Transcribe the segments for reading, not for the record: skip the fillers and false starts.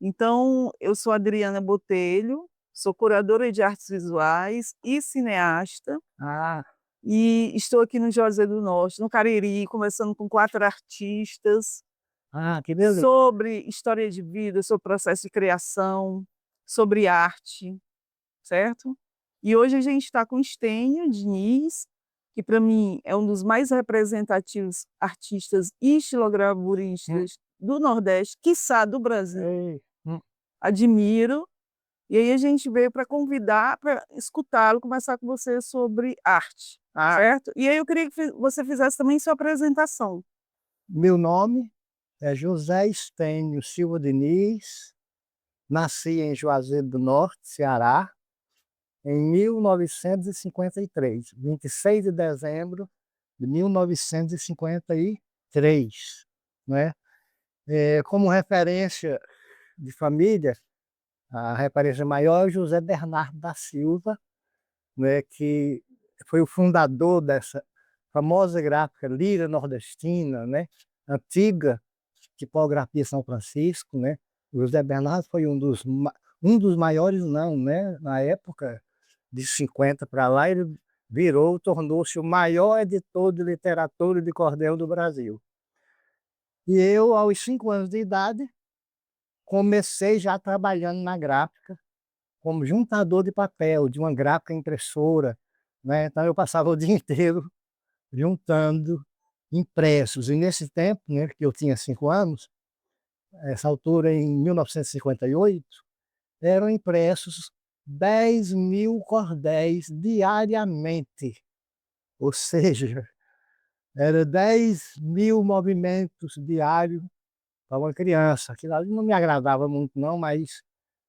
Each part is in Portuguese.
Então, eu sou Adriana Botelho, sou curadora de artes visuais e cineasta, Ah, e estou aqui no Juazeiro do Norte, no Cariri, conversando com 4 artistas que beleza. sobre história de vida, sobre processo de criação, sobre arte, certo? E hoje a gente está com Estênio Diniz, que para mim é um dos mais representativos artistas e Hum, estilogravuristas do Nordeste, quiçá do Brasil. ei, Admiro. E aí a gente veio para convidar, para escutá-lo, conversar com você sobre arte, ah, certo? E aí eu queria que você fizesse também sua apresentação. meu nome é José Estênio Silva Diniz, nasci em Juazeiro do Norte, Ceará, em 1953, 26 de dezembro de 1953, né? Como referência de família, a referência maior é José Bernardo da Silva, né, que foi o fundador dessa famosa gráfica Lira Nordestina, né, antiga tipografia São Francisco, né. O José Bernardo foi um dos maiores, não, né, na época de 50 para lá, ele tornou-se o maior editor de literatura e de cordel do Brasil. E eu, aos 5 anos de idade, comecei já trabalhando na gráfica, como juntador de papel, de uma gráfica impressora, né? Então eu passava o dia inteiro juntando impressos. E nesse tempo, né, que eu tinha 5 anos, essa altura em 1958, eram impressos 10.000 cordéis diariamente. Ou seja, era 10.000 movimentos diários para uma criança. Aquilo ali não me agradava muito não, mas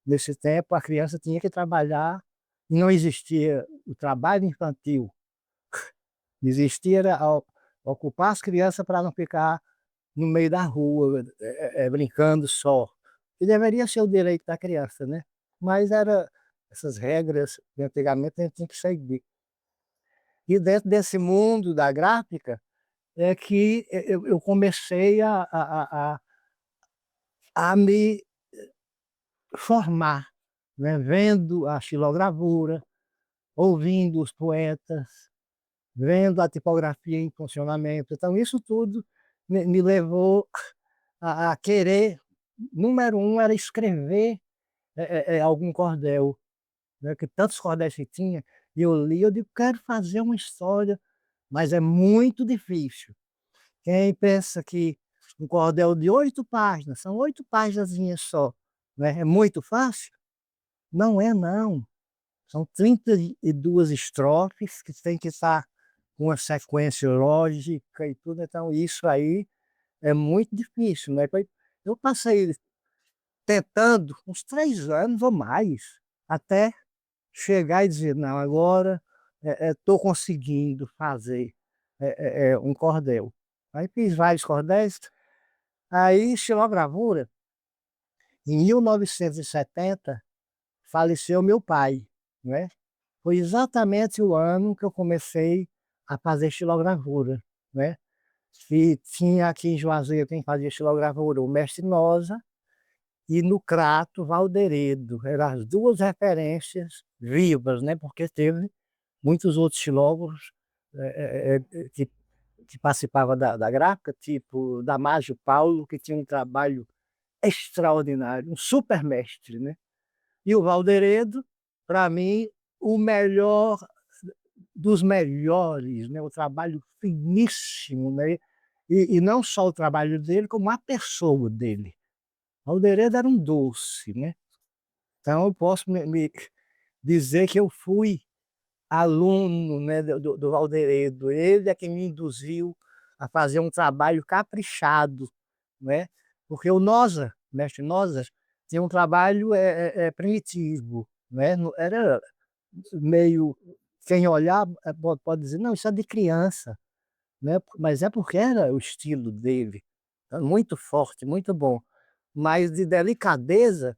nesse tempo a criança tinha que trabalhar e não existia o trabalho infantil. Existia era ocupar as crianças para não ficar no meio da rua, brincando só. Que deveria ser o direito da criança, né? Mas era essas regras de antigamente a gente tinha que seguir. E dentro desse mundo da gráfica é que eu comecei a me formar, né? Vendo a xilogravura, ouvindo os poetas, vendo a tipografia em funcionamento. Então, isso tudo me levou a querer. Número um era escrever algum cordel, né? Que tantos cordéis que tinha, e eu li, eu digo, quero fazer uma história, mas é muito difícil. Quem pensa que um cordel de 8 páginas, são 8 páginas só, né? É muito fácil? Não é, não. São 32 estrofes que tem que estar com uma sequência lógica e tudo, então isso aí é muito difícil, né. Eu passei tentando uns 3 anos ou mais, até chegar e dizer: "Não, agora, estou conseguindo fazer, um cordel". Aí fiz vários cordéis, aí xilogravura, em 1970, faleceu meu pai, né. Foi exatamente o ano que eu comecei a fazer xilogravura, né. Tinha aqui em Juazeiro quem fazia xilogravura, o mestre Noza, e no Crato, Valderedo, eram as 2 referências vivas, né, porque teve muitos outros xilógrafos, que participavam da gráfica, tipo Damásio Paulo, que tinha um trabalho extraordinário, um super mestre, né. E o Valderedo, para mim, o melhor dos melhores, né, o trabalho finíssimo, né, e não só o trabalho dele, como a pessoa dele. Valderedo era um doce, né, então eu posso me dizer que eu fui aluno, né, do Valderedo, ele é quem me induziu a fazer um trabalho caprichado, né, porque o Noza, mestre Noza, tinha um trabalho, primitivo, né, era meio, quem olhar, pode dizer: "Não, isso é de criança", né, mas é porque era o estilo dele, muito forte, muito bom, mas de delicadeza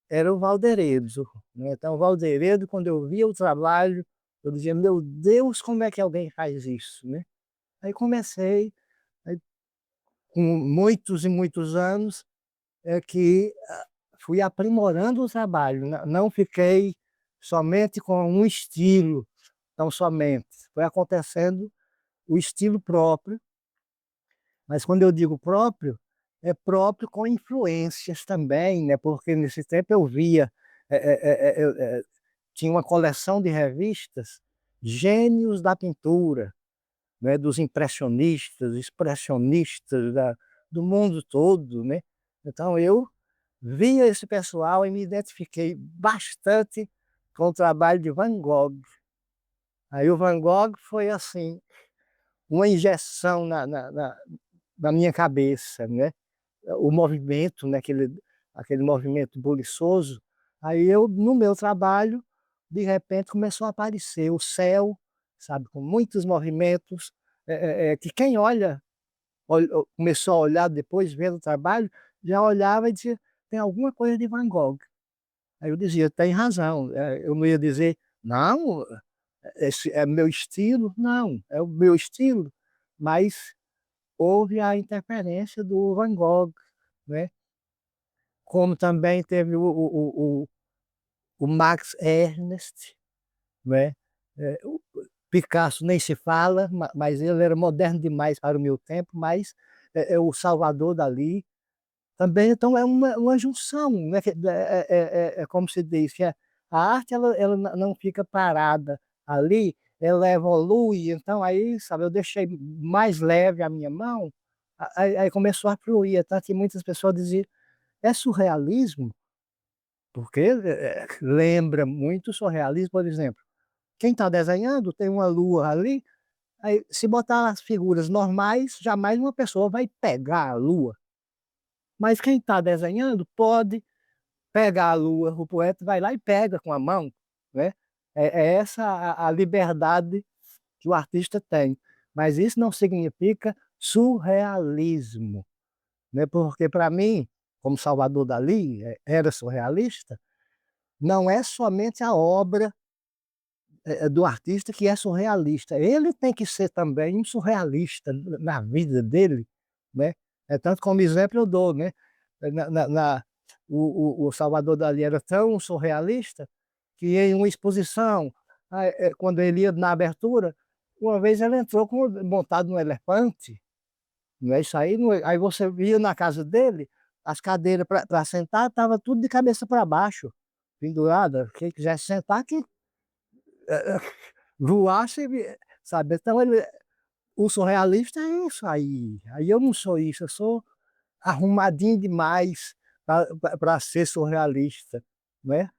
era o Valderedo, né, então o Valderedo, quando eu via o trabalho, eu dizia: "Meu Deus, como é que alguém faz isso?", né. Aí comecei, aí com muitos e muitos anos, é que fui aprimorando o trabalho, não fiquei somente com um estilo, tão somente. Foi acontecendo o estilo próprio, mas quando eu digo próprio, é próprio com influências também, né? Porque nesse tempo eu via, tinha uma coleção de revistas, gênios da pintura, né? Dos impressionistas, expressionistas do mundo todo, né? Então eu via esse pessoal e me identifiquei bastante com o trabalho de Van Gogh. Aí o Van Gogh foi assim, uma injeção na minha cabeça, né? O movimento, né? Aquele movimento buliçoso. Aí eu, no meu trabalho, de repente começou a aparecer o céu, sabe, com muitos movimentos, que quem começou a olhar depois, vendo o trabalho, já olhava e dizia, tem alguma coisa de Van Gogh. Aí eu dizia, tem razão. Eu não ia dizer, não, esse é meu estilo. Não, é o meu estilo. Mas houve a interferência do Van Gogh, né? Como também teve o Max Ernst, né? O Picasso nem se fala, mas ele era moderno demais para o meu tempo, mas é o Salvador Dalí. Também, então, é uma junção, né? É como se diz, que a arte ela não fica parada ali, ela evolui. Então, aí, sabe, eu deixei mais leve a minha mão, aí começou a fluir. Tanto que muitas pessoas diziam, é surrealismo? Porque lembra muito surrealismo, por exemplo. Quem está desenhando tem uma lua ali, aí, se botar as figuras normais, jamais uma pessoa vai pegar a lua. Mas quem está desenhando pode pegar a lua, o poeta vai lá e pega com a mão, né? É essa a liberdade que o artista tem. Mas isso não significa surrealismo, né? Porque para mim, como Salvador Dalí era surrealista, não é somente a obra do artista que é surrealista. Ele tem que ser também um surrealista na vida dele, né? Tanto como exemplo eu dou, né? Na, na, na- o Salvador Dalí era tão surrealista que em uma exposição, quando ele ia na abertura, uma vez ele entrou montado num elefante, não é isso aí? Aí você via na casa dele, as cadeiras para sentar, estava tudo de cabeça para baixo, pendurada. Quem quisesse sentar, que voasse, sabe? Então, o surrealista é isso aí. Aí eu não sou isso, eu sou arrumadinho demais para ser surrealista, né?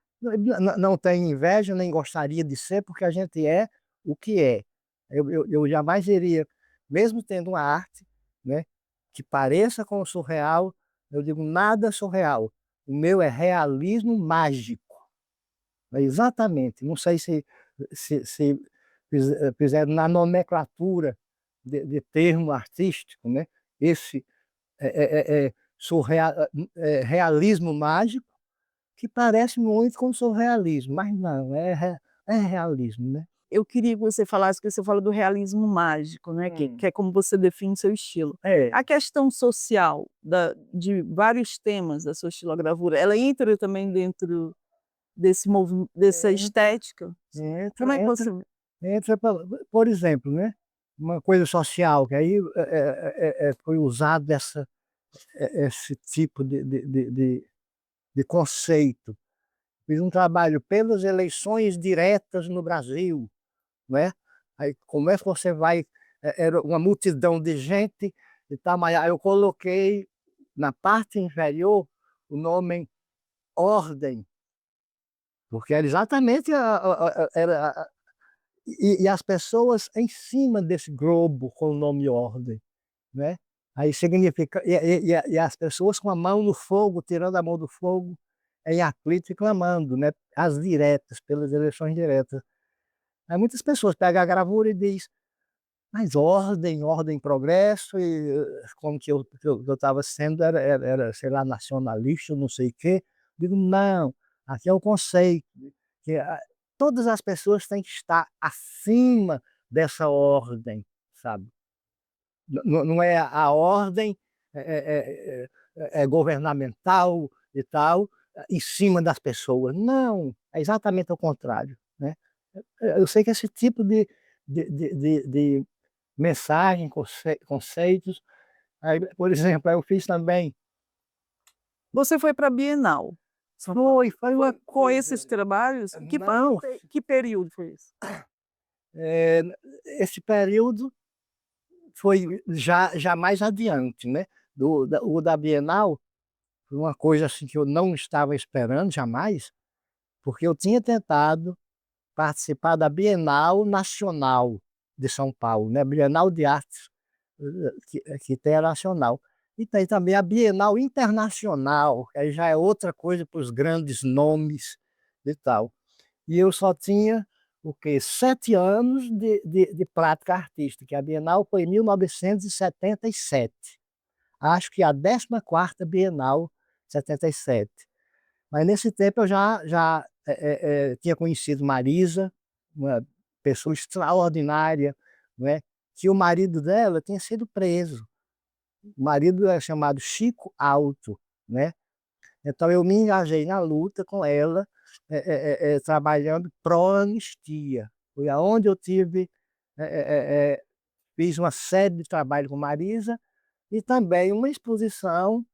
Não tenho inveja, nem gostaria de ser, porque a gente é o que é. Eu jamais iria, mesmo tendo uma arte, né, que pareça com o surreal, eu digo nada surreal. O meu é realismo mágico. Exatamente. Não sei se fizeram na nomenclatura de termo artístico, né? Esse realismo mágico, que parece muito com surrealismo, mas não, é realismo, né? Eu queria que você falasse, que você fala do realismo mágico, né, que é como você define seu estilo. É, A questão social de vários temas da sua estilogravura, ela entra também dentro dessa entra, estética? Como entra, é que você... entra, entra, por exemplo, né? Uma coisa social, que aí foi usado esse tipo de conceito. Fiz um trabalho pelas eleições diretas no Brasil, né? Aí como é que você vai, era uma multidão de gente e tal, mas aí eu coloquei na parte inferior o nome ordem, porque era exatamente e as pessoas em cima desse globo com o nome ordem, né? Aí significa, e as pessoas com a mão no fogo, tirando a mão do fogo, em atrito e clamando, né? As diretas, pelas eleições diretas. Aí muitas pessoas pegam a gravura e diz, mas ordem, ordem, progresso, e como que eu estava sendo, sei lá, nacionalista, não sei o quê. Digo, não, aqui é o conceito, que todas as pessoas têm que estar acima dessa ordem, sabe? Não é a ordem governamental e tal, em cima das pessoas. Não, é exatamente o contrário, né? Eu sei que esse tipo de mensagem, conceitos, aí, por exemplo, eu fiz também. Você foi para a Bienal, São Paulo. Foi uma Com coisa. esses trabalhos, Não, que período foi esse? eh, esse período foi já mais adiante, né? O da Bienal foi uma coisa assim que eu não estava esperando jamais, porque eu tinha tentado participar da Bienal Nacional de São Paulo, né, Bienal de Artes, que tem a nacional. E tem também a Bienal Internacional, que aí já é outra coisa para os grandes nomes e tal. E eu só tinha, o quê? 7 anos de prática artística. A Bienal foi em 1977. Acho que a 14ª Bienal, 77. Mas nesse tempo eu já tinha conhecido Marisa, uma pessoa extraordinária, não é? Que o marido dela tinha sido preso. O marido é chamado Chico Alto, né? Então eu me engajei na luta com ela, trabalhando pró-anistia. Foi aonde eu tive, fiz uma série de trabalho com Marisa e também uma exposição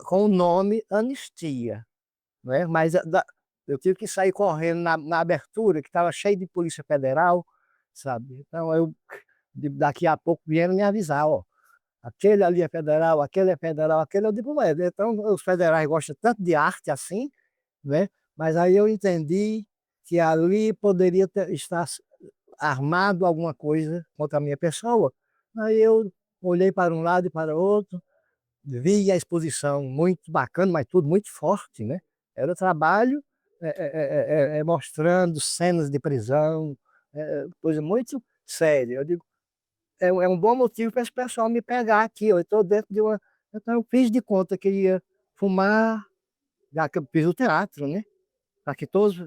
com o nome Anistia, né? Mas eu tive que sair correndo na abertura, que estava cheio de Polícia Federal, sabe? Então daqui a pouco vieram me avisar, ó, aquele ali é federal, aquele é federal, aquele eu digo, ué, então os federais gostam tanto de arte assim, né? Mas aí eu entendi que ali poderia estar armado alguma coisa contra a minha pessoa. Aí eu olhei para um lado e para o outro, vi a exposição muito bacana, mas tudo muito forte, né? Era trabalho mostrando cenas de prisão, coisa muito séria. Eu digo, é um bom motivo para esse pessoal me pegar aqui. Eu estou dentro de uma. Então eu fiz de conta que ia fumar, já que eu fiz o teatro, né? Para que todos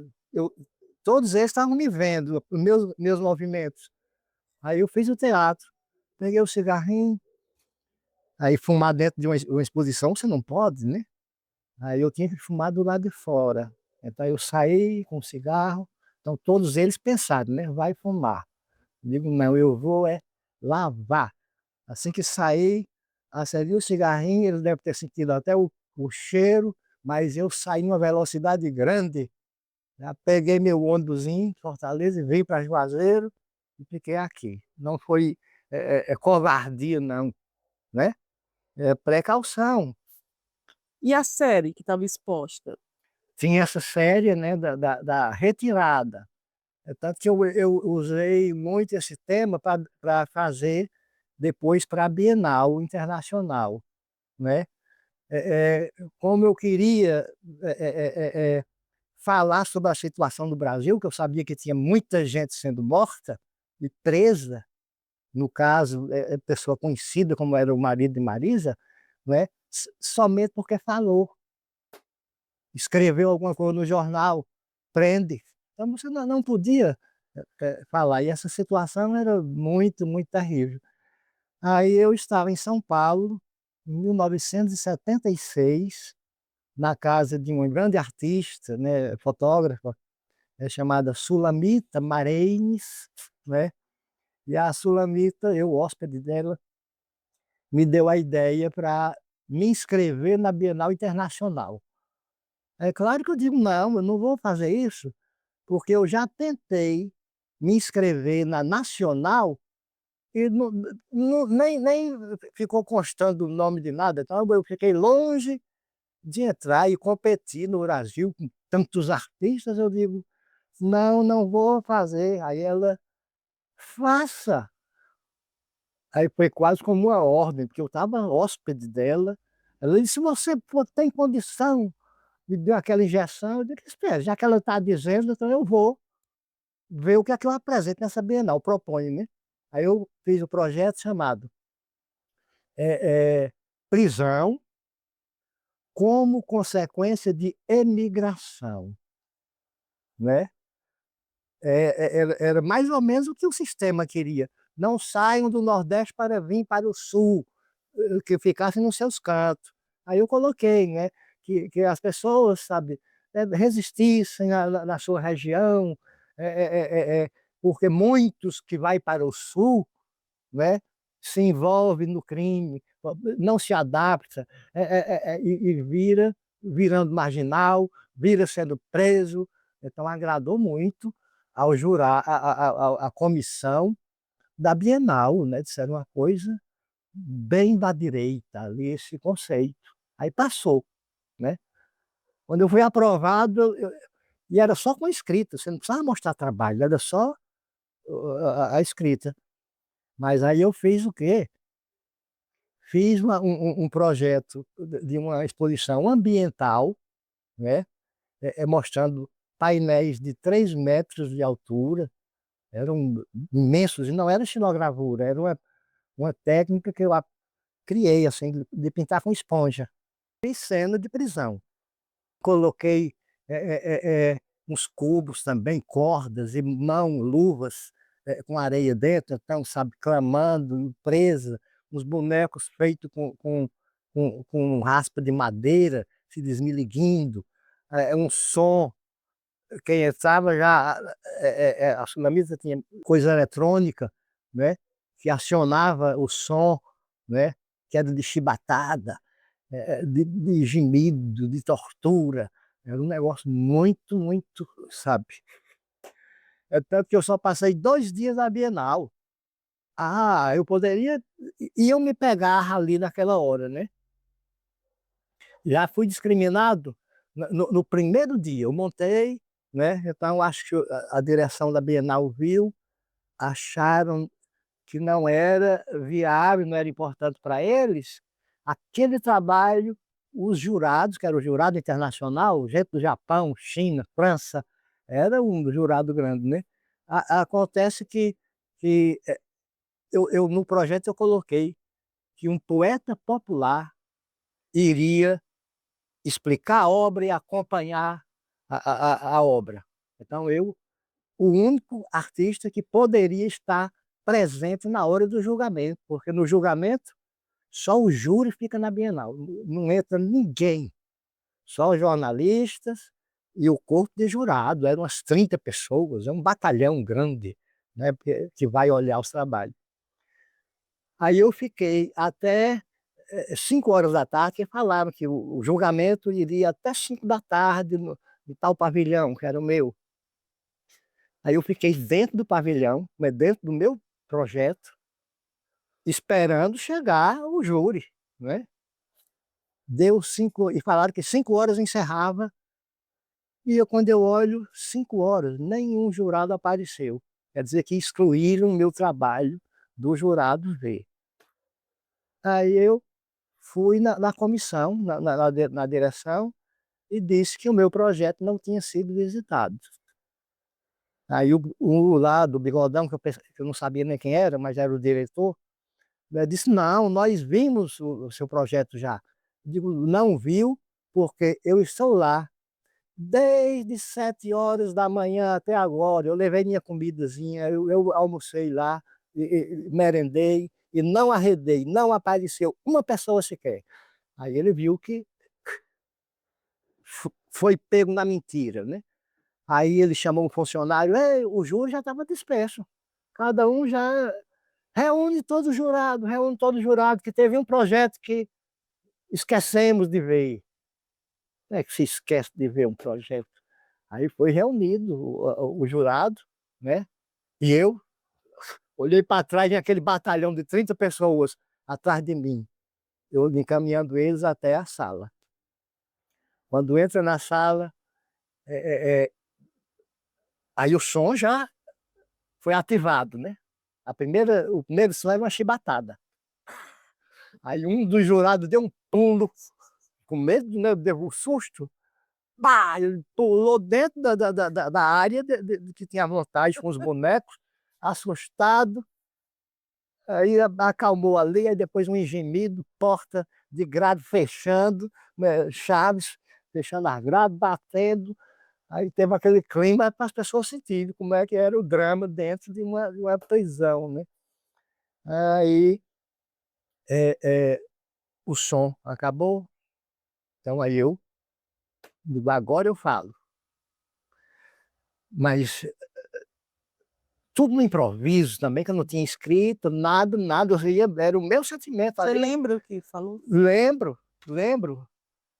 eles estavam me vendo, os meus movimentos. Aí eu fiz o teatro, peguei o cigarrinho, aí fumar dentro de uma exposição você não pode, né? Aí eu tinha que fumar do lado de fora. Então eu saí com o cigarro, então todos eles pensaram, né? Vai fumar. Eu digo, não, eu vou lavar. Assim que saí, acendi o cigarrinho, eles devem ter sentido até o cheiro, mas eu saí numa velocidade grande, já peguei meu ônibusinho em Fortaleza e vim para Juazeiro e fiquei aqui. Não foi covardia, não, né? É precaução. E a série que estava exposta? Tinha essa série, né, da retirada. É tanto que eu usei muito esse tema para fazer depois para a Bienal Internacional, né? Como eu queria falar sobre a situação do Brasil, que eu sabia que tinha muita gente sendo morta e presa, no caso, pessoa conhecida como era o marido de Marisa, né? Somente porque falou, escreveu alguma coisa no jornal, prende. Então você não podia falar. E essa situação era muito, muito terrível. Aí eu estava em São Paulo, em 1976, na casa de uma grande artista, né, fotógrafa, chamada Sulamita Mareines, né? E a Sulamita, eu hóspede dela, me deu a ideia para me inscrever na Bienal Internacional. É claro que eu digo, não, eu não vou fazer isso, porque eu já tentei me inscrever na Nacional e nem ficou constando o nome de nada. Então eu fiquei longe de entrar e competir no Brasil com tantos artistas. Eu digo, não, não vou fazer. Aí ela, faça. Aí foi quase como uma ordem, porque eu estava hóspede dela. Ela disse, se você tem condição, me deu aquela injeção. Eu disse, espera, já que ela está dizendo, então eu vou ver o que é que eu apresento nessa Bienal, proponho, né? Aí eu fiz o projeto chamado Prisão como consequência de emigração, né? Era mais ou menos o que o sistema queria. Não saiam do Nordeste para vir para o Sul, que ficassem nos seus cantos. Aí eu coloquei, né? que as pessoas, sabe, resistissem na sua região, porque muitos que vai para o sul, né, se envolve no crime, não se adapta, e virando marginal, vira sendo preso. Então agradou muito ao jurar a comissão da Bienal, né, disseram uma coisa bem da direita ali, esse conceito. Aí passou, né. Quando eu fui aprovado, e era só com escrita, você não precisava mostrar trabalho, era só a escrita. Mas aí eu fiz o quê? Fiz um projeto de uma exposição ambiental, né, mostrando painéis de 3 metros de altura, eram imensos, e não era xilogravura, era uma técnica que eu criei, assim, de pintar com esponja. Fiz cena de prisão. Coloquei, uns cubos também, cordas e luvas, com areia dentro, então, sabe, clamando, presa, uns bonecos feitos com raspa de madeira, se desmiliguindo, um som, quem entrava já, a Sunamita tinha coisa eletrônica, né, que acionava o som, né, que era de chibatada, de gemido, de tortura, era um negócio muito, muito, sabe. É tanto que eu só passei 2 dias na Bienal. Eu poderia, iam me pegar ali naquela hora, né. Já fui discriminado no primeiro dia, eu montei, né, então acho que a direção da Bienal viu, acharam que não era viável, não era importante para eles, aquele trabalho, os jurados, que era o jurado internacional, gente do Japão, China, França, era um jurado grande, né. Acontece que, eu no projeto eu coloquei que um poeta popular iria explicar a obra e acompanhar a obra. Então eu, o único artista que poderia estar presente na hora do julgamento, porque no julgamento só o júri fica na Bienal, não entra ninguém, só os jornalistas e o corpo de jurado, eram umas 30 pessoas, é um batalhão grande, né, que vai olhar os trabalhos. Aí eu fiquei até 5 horas da tarde, que falaram que o julgamento iria até 5 da tarde no tal pavilhão, que era o meu. Aí eu fiquei dentro do pavilhão, mas dentro do meu projeto, esperando chegar o júri, né. Deu 5 e falaram que 5 horas encerrava, e quando eu olho, 5 horas, nenhum jurado apareceu. Quer dizer que excluíram o meu trabalho do jurado ver. Aí eu fui na comissão, na direção, e disse que o meu projeto não tinha sido visitado. Aí o lá do bigodão, que eu não sabia nem quem era, mas era o diretor, disse: "Não, nós vimos o seu projeto já". Digo: "Não viu, porque eu estou lá desde 7 horas da manhã até agora, eu levei minha comidazinha, eu almocei lá, merendei, e não arredei, não apareceu uma pessoa sequer". Aí ele viu que foi pego na mentira, né. Aí ele chamou um funcionário: "Ei, o júri já estava disperso, cada um já reúne todo jurado, que teve um projeto que esquecemos de ver". Como é que se esquece de ver um projeto? Aí foi reunido o jurado, né, e eu olhei para trás, e aquele batalhão de 30 pessoas atrás de mim, eu encaminhando eles até a sala. Quando entra na sala, eh eh eh, aí o som já foi ativado, né. O primeiro som era uma chibatada. Aí um dos jurados deu um pulo, com medo, né, deu um susto, pá, ele pulou dentro da área de que tinha a montagem com os bonecos, assustado, aí acalmou ali, aí depois um gemido, porta de grade fechando, né, chaves fechando as grades, batendo, aí teve aquele clima para as pessoas sentirem como é que era o drama dentro de uma prisão, né. Aí, eh eh, o som acabou, então aí eu Digo, agora eu falo. Mas tudo no improviso também, que eu não tinha escrito, nada, nada, era o meu sentimento Você ali. lembra o que falou? Lembro, lembro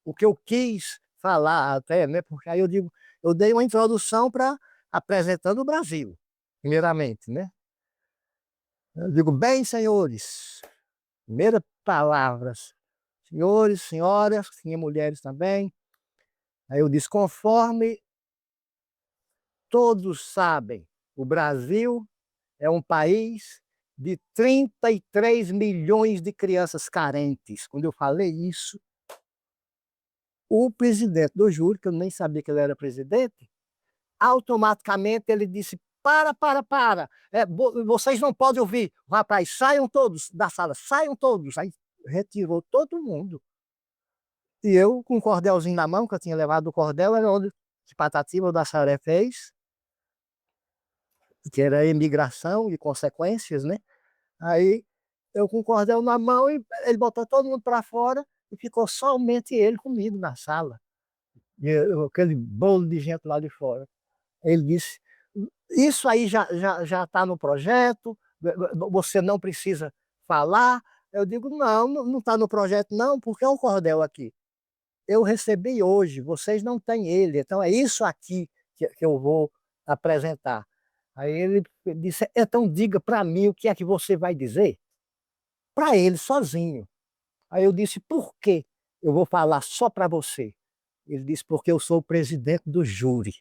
o que eu quis falar até, né? Porque aí eu digo, eu dei uma introdução para apresentando o Brasil, primeiramente, né? Eu digo, bem, senhores, primeiras palavras, senhores, senhoras, tinha mulheres também. Aí eu disse, conforme todos sabem, o Brasil é um país de 33 milhões de crianças carentes. Quando eu falei isso, o presidente do júri, que eu nem sabia que ele era presidente, automaticamente ele disse: para, vocês não podem ouvir. Rapaz, saiam todos da sala, saiam todos. Aí retirou todo mundo. E eu, com um cordelzinho na mão, que eu tinha levado o cordel, era onde que Patativa da Saré fez, que era a imigração e consequências, né? Aí eu com o cordel na mão, e ele botou todo mundo para fora e ficou somente ele comigo na sala. E aquele bolo de gente lá de fora. Ele disse: isso aí já está no projeto, você não precisa falar. Eu digo: não está no projeto, não, porque é o cordel aqui. Eu recebi hoje, vocês não têm ele, então é isso aqui que eu vou apresentar. Aí ele disse: então diga para mim o que é que você vai dizer. Para ele, sozinho. Aí eu disse: por quê? Eu vou falar só para você. Ele disse: porque eu sou o presidente do júri.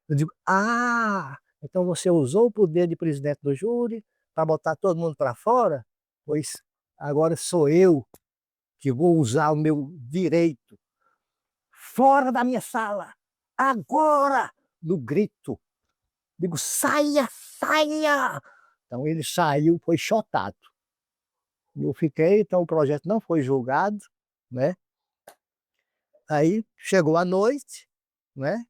Eu digo: ah, então você usou o poder de presidente do júri para botar todo mundo para fora? Pois agora sou eu que vou usar o meu direito. Fora da minha sala! Agora! No grito. Digo: saia, saia! Então ele saiu, foi chotado. Eu fiquei, então o projeto não foi julgado, né? Aí chegou a noite, né?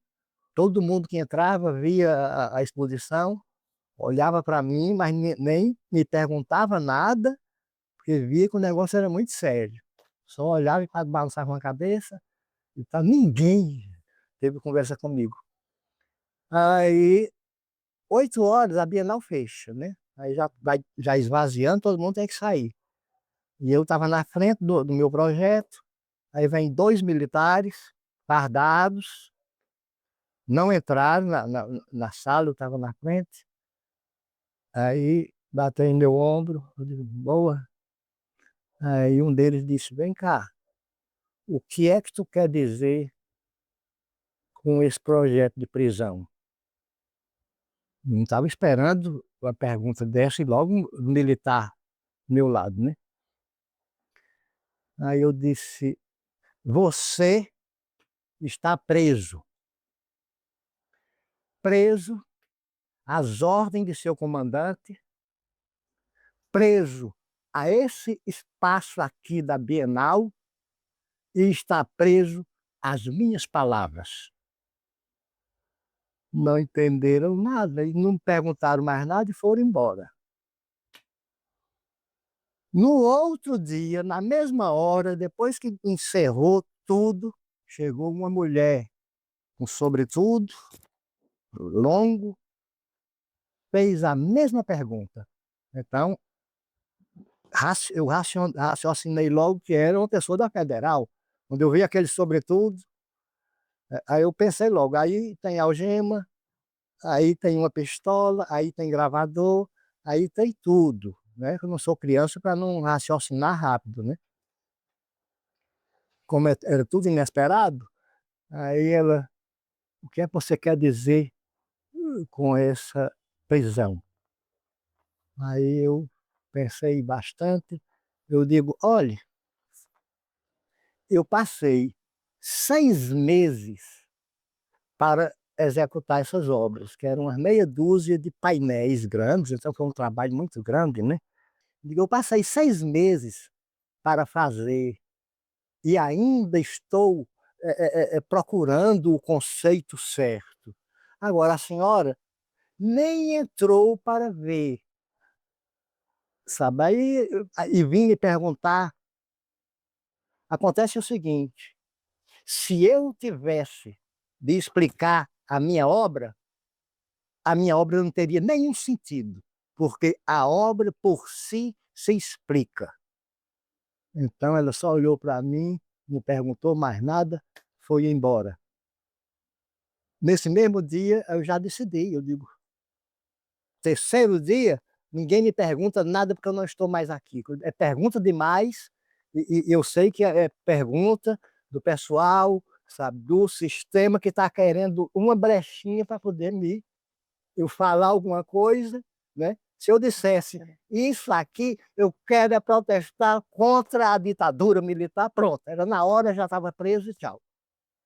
Todo mundo que entrava via a exposição, olhava para mim, mas nem me perguntava nada, porque via que o negócio era muito sério. Só olhava e balançava a cabeça, e tá, ninguém teve conversa comigo. Aí, 8 horas, a Bienal fecha, né? Aí já esvaziando, todo mundo tem que sair. E eu estava na frente do meu projeto, aí vem 2 militares, fardados, não entraram na sala, eu estava na frente. Aí bateu em meu ombro, eu digo: boa. Aí um deles disse: vem cá, o que é que tu quer dizer com esse projeto de prisão? Não estava esperando uma pergunta dessa e logo um militar do meu lado, né? Aí eu disse: você está preso, preso às ordens de seu comandante, preso a esse espaço aqui da Bienal e está preso às minhas palavras. Não entenderam nada e não perguntaram mais nada e foram embora. No outro dia, na mesma hora, depois que encerrou tudo, chegou uma mulher com sobretudo, longo, fez a mesma pergunta. Então, eu raciocinei logo que era uma pessoa da Federal. Quando eu vi aquele sobretudo, aí eu pensei logo, aí tem algema, aí tem uma pistola, aí tem gravador, aí tem tudo, né? Eu não sou criança para não raciocinar rápido, né? Como era tudo inesperado, aí ela: o que é que você quer dizer com essa prisão? Aí eu pensei bastante, eu digo: olhe, eu passei 6 meses para executar essas obras, que eram umas meia dúzia de painéis grandes, então foi um trabalho muito grande, né? Digo: eu passei 6 meses para fazer e ainda estou procurando o conceito certo. Agora, a senhora nem entrou para ver, sabe? Aí vim me perguntar. Acontece o seguinte: se eu tivesse de explicar a minha obra não teria nenhum sentido, porque a obra por si se explica. Então ela só olhou para mim, não perguntou mais nada, foi embora. Nesse mesmo dia eu já decidi, eu digo, terceiro dia, ninguém me pergunta nada porque eu não estou mais aqui. É pergunta demais, e eu sei que é pergunta do pessoal, sabe, do sistema que está querendo uma brechinha para poder eu falar alguma coisa, né? Se eu dissesse isso aqui, eu quero é protestar contra a ditadura militar, pronto, era na hora, já estava preso e tchau.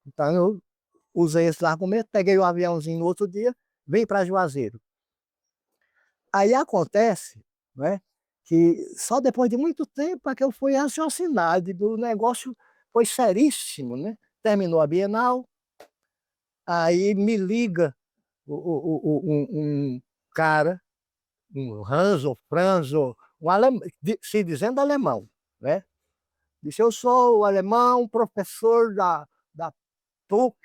Então eu usei esse argumento, peguei o aviãozinho no outro dia, vim para Juazeiro. Aí acontece, né, que só depois de muito tempo é que eu fui raciocinado, o negócio foi seríssimo, né? Terminou a Bienal, aí me liga um cara, um Hans ou Franz, se dizendo alemão, né? Disse, eu sou o alemão, professor da PUC,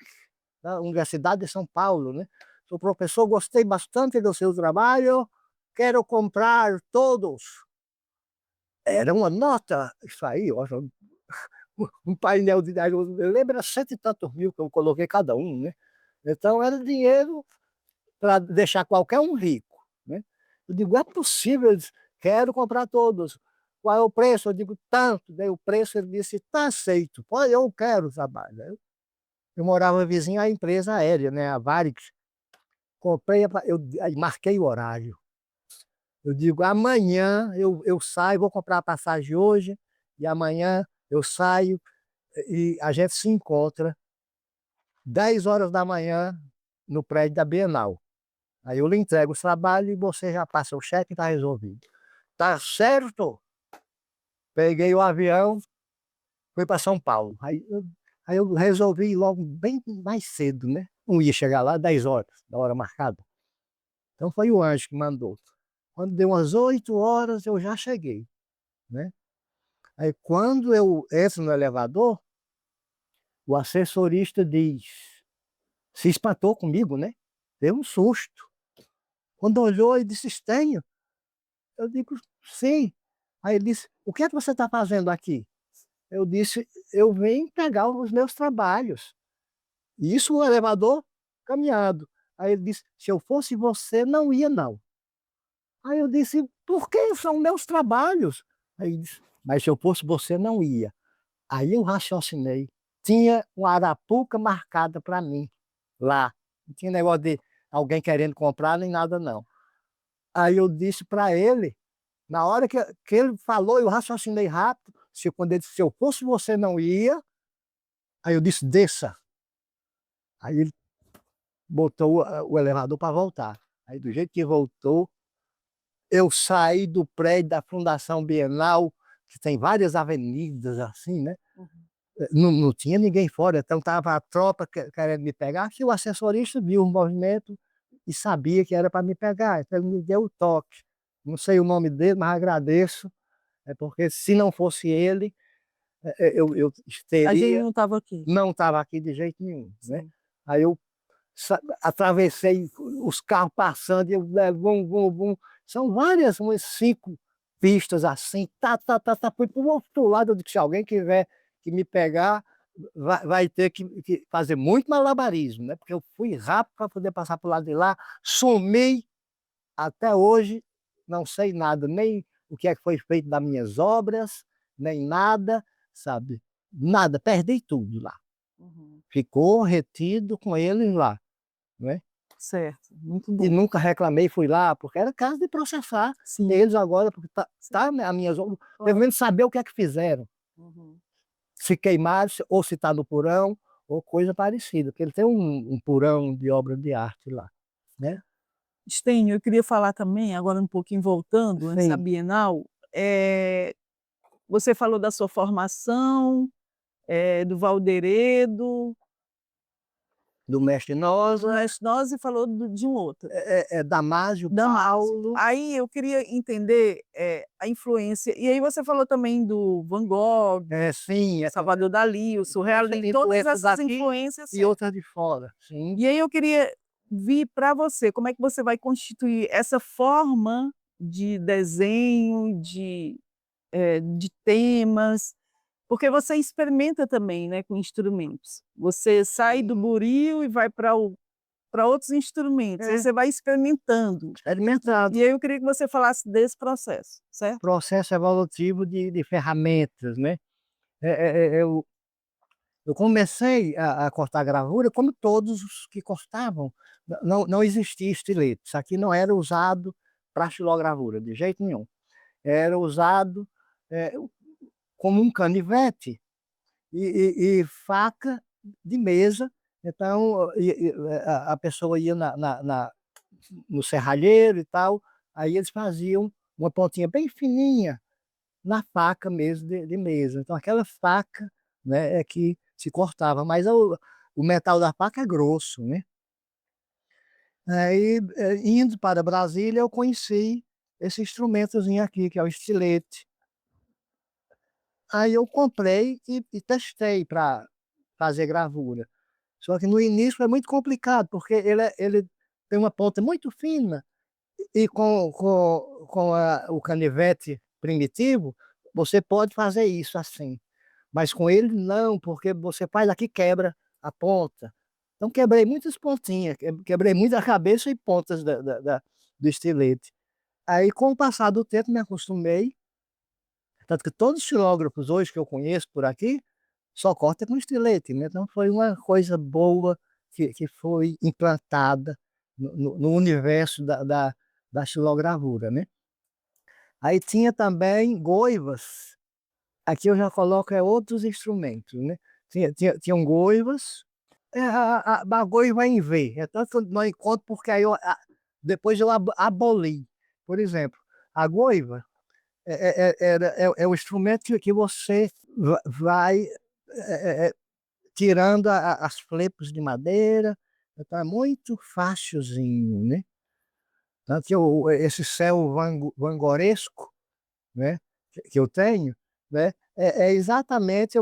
da Universidade de São Paulo, né? Sou professor, gostei bastante do seu trabalho, quero comprar todos. Era uma nota, isso aí, ó, um painel de lembra cento e tantos mil que eu coloquei cada um, né? Então era dinheiro para deixar qualquer um rico, né? Eu digo, é possível, eles quero comprar todos. Qual é o preço? Eu digo, tanto. Daí o preço, ele disse, está aceito. Pode, eu quero trabalho. Eu morava vizinho à empresa aérea, né? A Varig. Comprei, eu marquei o horário. Eu digo, amanhã eu saio, vou comprar a passagem hoje, e amanhã eu saio e a gente se encontra 10 horas da manhã no prédio da Bienal. Aí eu lhe entrego o trabalho e você já passa o cheque e está resolvido. Tá certo? Peguei o avião, fui para São Paulo. Aí eu resolvi ir logo bem mais cedo, né? Não ia chegar lá 10 horas, da hora marcada. Então foi o anjo que mandou. Quando deu umas 8 horas, eu já cheguei, né? Aí quando eu entro no elevador, o assessorista diz, se espantou comigo, né? Deu um susto. Quando olhou, ele disse, Estênio. Eu digo, sim. Aí ele disse, o que é que você está fazendo aqui? Eu disse, eu vim pegar os meus trabalhos. E isso o elevador caminhado. Aí ele disse, se eu fosse você, não ia não. Aí eu disse, por que são meus trabalhos? Aí ele disse, mas se eu fosse você, não ia. Aí eu raciocinei. Tinha uma arapuca marcada para mim lá. Não tinha negócio de alguém querendo comprar nem nada não. Aí eu disse para ele, na hora que ele falou, eu raciocinei rápido. Quando ele disse, se eu fosse você, não ia. Aí eu disse, desça. Aí ele botou o elevador para voltar. Aí do jeito que voltou, eu saí do prédio da Fundação Bienal, que tem várias avenidas assim, né? Não tinha ninguém fora, então estava a tropa querendo me pegar, que o assessorista viu o movimento e sabia que era para me pegar, então ele me deu o toque. Não sei o nome dele, mas agradeço, porque se não fosse ele, eu A gente teria, não estava aqui. não estava aqui de jeito nenhum, né? Sim. Aí eu atravessei os carros passando, e eu vum, vum, vum. São várias, umas 5 pistas assim, fui para o outro lado. Eu disse, se alguém quiser que me pegar, vai ter que fazer muito malabarismo, né? Porque eu fui rápido para poder passar para o lado de lá, sumi, até hoje, não sei nada, nem o que é que foi feito das minhas obras, nem nada, sabe? Nada, perdi tudo lá. Uhum. Ficou retido com eles lá, né? Certo, muito E bom. nunca reclamei, fui lá, porque era caso de processar Sim. eles agora, porque tá as minhas obras, pelo menos saber o que é que fizeram. Uhum. Se queimaram, ou se está no porão, ou coisa parecida, porque ele tem um porão de obra de arte lá, né? Stênio, eu queria falar também, agora um pouquinho voltando, antes da Sim. Bienal, você falou da sua formação, do Valderedo, do mestre Noza, Nós e falou de um outro. Damásio Damásio. Paulo. Aí eu queria entender a influência. E aí você falou também do Van Gogh, Sim, Salvador Dalí, o surrealismo, todas essas influências. e outras de fora, sim. E aí eu queria vir para você, como é que você vai constituir essa forma de desenho, de temas, porque você experimenta também, né, com instrumentos. Você sai do buril e vai para outros instrumentos, aí você vai experimentando. Experimentado. E aí eu queria que você falasse desse processo, certo? Processo evolutivo de ferramentas, né. Eu comecei a cortar gravura como todos os que cortavam. Não existia estilete, isso aqui não era usado para xilogravura, de jeito nenhum. Era usado, eh, como um canivete e faca de mesa. Então, a pessoa ia no serralheiro e tal, aí eles faziam uma pontinha bem fininha na faca mesmo de mesa. Então aquela faca, né, é que se cortava, mas o metal da faca é grosso, né. Aí, indo para Brasília, eu conheci esse instrumentozinho aqui, que é o estilete. Aí eu comprei e testei para fazer gravura. Só que no início é muito complicado, porque ele tem uma ponta muito fina e com o canivete primitivo, você pode fazer isso assim, mas com ele não, porque você faz aqui, quebra a ponta. Então quebrei muitas pontinhas, quebrei muita cabeça e pontas do estilete. Aí com o passar do tempo me acostumei, tanto que todos os xilógrafos hoje que eu conheço por aqui, só corta com estilete, né, então foi uma coisa boa que foi implantada no universo da xilogravura, né. Aí tinha também goivas, aqui eu já coloco outros instrumentos, né. Tinham goivas, a goiva em V, é tanto que eu não encontro, porque aí depois eu aboli. Por exemplo, a goiva é o instrumento que você vai, tirando as flepos de madeira, então é muito facilzinho, né. Tanto que esse céu vangoresco, né, que eu tenho, né, é exatamente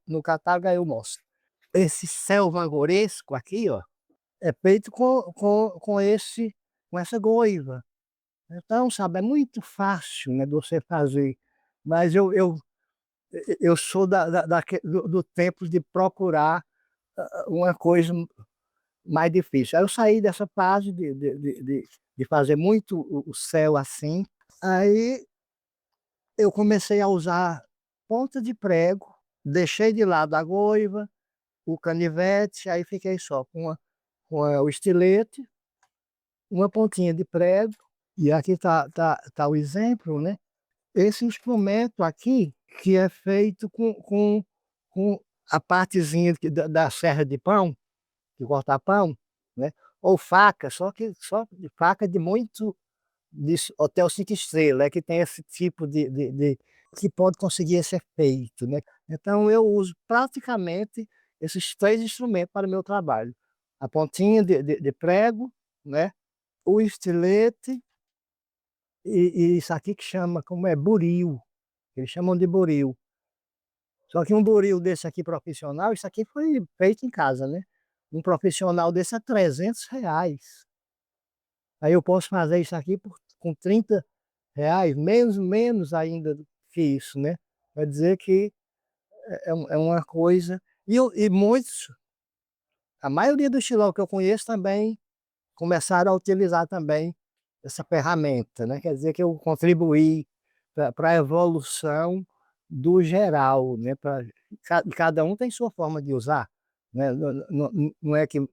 no catálogo aí eu mostro. Esse céu vangoresco aqui, ó, é feito com essa goiva. Então, sabe, é muito fácil, né, de você fazer, mas eu sou do tempo de procurar, uma coisa mais difícil. Aí eu saí dessa fase de fazer muito o céu assim, aí eu comecei a usar ponta de prego, deixei de lado a goiva, o canivete, aí fiquei só com o estilete, uma pontinha de prego, e aqui tá o exemplo, né. Esse instrumento aqui, que é feito com a partezinha da serra de pão, de cortar pão, né, ou faca, só de faca de muito de hotel 5 estrelas, é que tem esse tipo de que pode conseguir esse efeito, né. Então eu uso praticamente esses 3 instrumentos para o meu trabalho: a pontinha de prego, né, o estilete e isso aqui que chama, como é, buril, eles chamam de buril. Só que um buril desse aqui profissional, isso aqui foi feito em casa, né. Um profissional desse é R$ 300. Aí eu posso fazer isso aqui com R$ 30, menos ainda do que isso, né. Quer dizer que é uma coisa e muitos, a maioria dos Xiló que eu conheço também começaram a utilizar também essa ferramenta, né, quer dizer que eu contribuí para a evolução do geral, né, cada um tem sua forma de usar, né, não é que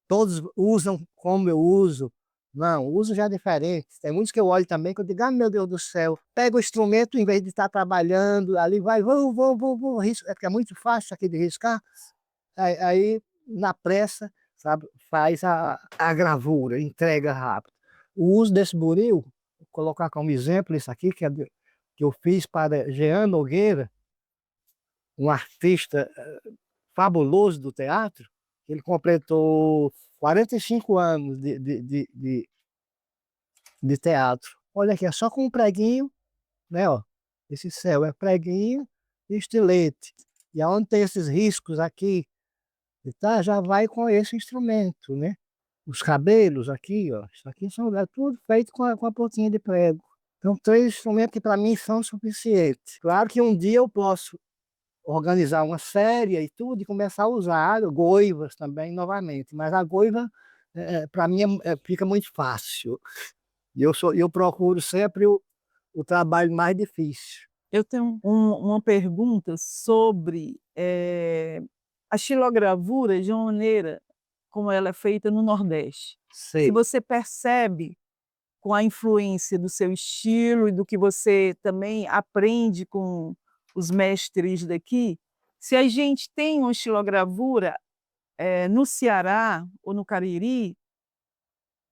todos usam como eu uso, não, o uso já é diferente. Tem muitos que eu olho também que eu digo: "Ah, meu Deus do céu", pega o instrumento, em vez de estar trabalhando ali, vai, vou, risco, é porque é muito fácil aqui de riscar, aí na pressa, sabe, faz a gravura, entrega rápido. O uso desse buril, vou colocar como exemplo isso aqui, que eu fiz para Jean Nogueira, um artista, fabuloso do teatro, Ele completou 45 anos de teatro. Olha aqui, é só com um preguinho, né, ó. Esse céu é preguinho e estilete. E aonde tem esses riscos aqui, tá, já vai com esse instrumento, né? Os cabelos aqui, ó, isso aqui é tudo feito com a pontinha de prego. Então, 3 instrumentos que para mim são suficientes. Claro que um dia eu posso organizar uma série e tudo, e começar a usar goivas também novamente. Mas a goiva, para mim, fica muito fácil. E eu procuro sempre o trabalho mais difícil. Eu tenho uma pergunta sobre a xilogravura de uma maneira como ela é feita no Nordeste. Se Sei. você percebe com a influência do seu estilo e do que você também aprende com os mestres daqui, se a gente tem uma xilogravura no Ceará ou no Cariri,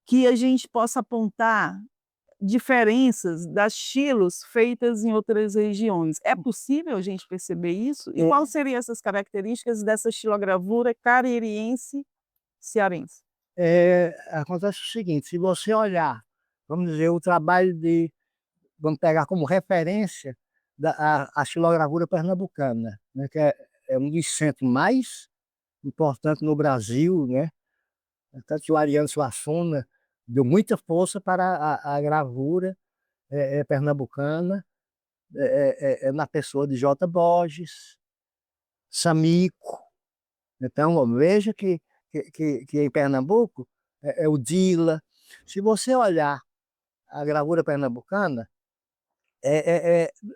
que a gente possa apontar diferenças das xilos feitas em outras regiões. É possível a gente perceber isso? E quais seriam essas características dessa xilogravura caririense cearense? Acontece o seguinte, se você olhar, vamos dizer, o trabalho vamos pegar como referência a xilogravura pernambucana, né, que é um dos centros mais importantes no Brasil, né? Tanto que o Ariano Suassuna deu muita força para a gravura pernambucana, na pessoa de J. Borges, Samico. Então, ó, veja que em Pernambuco é o Dila. Se você olhar a gravura pernambucana,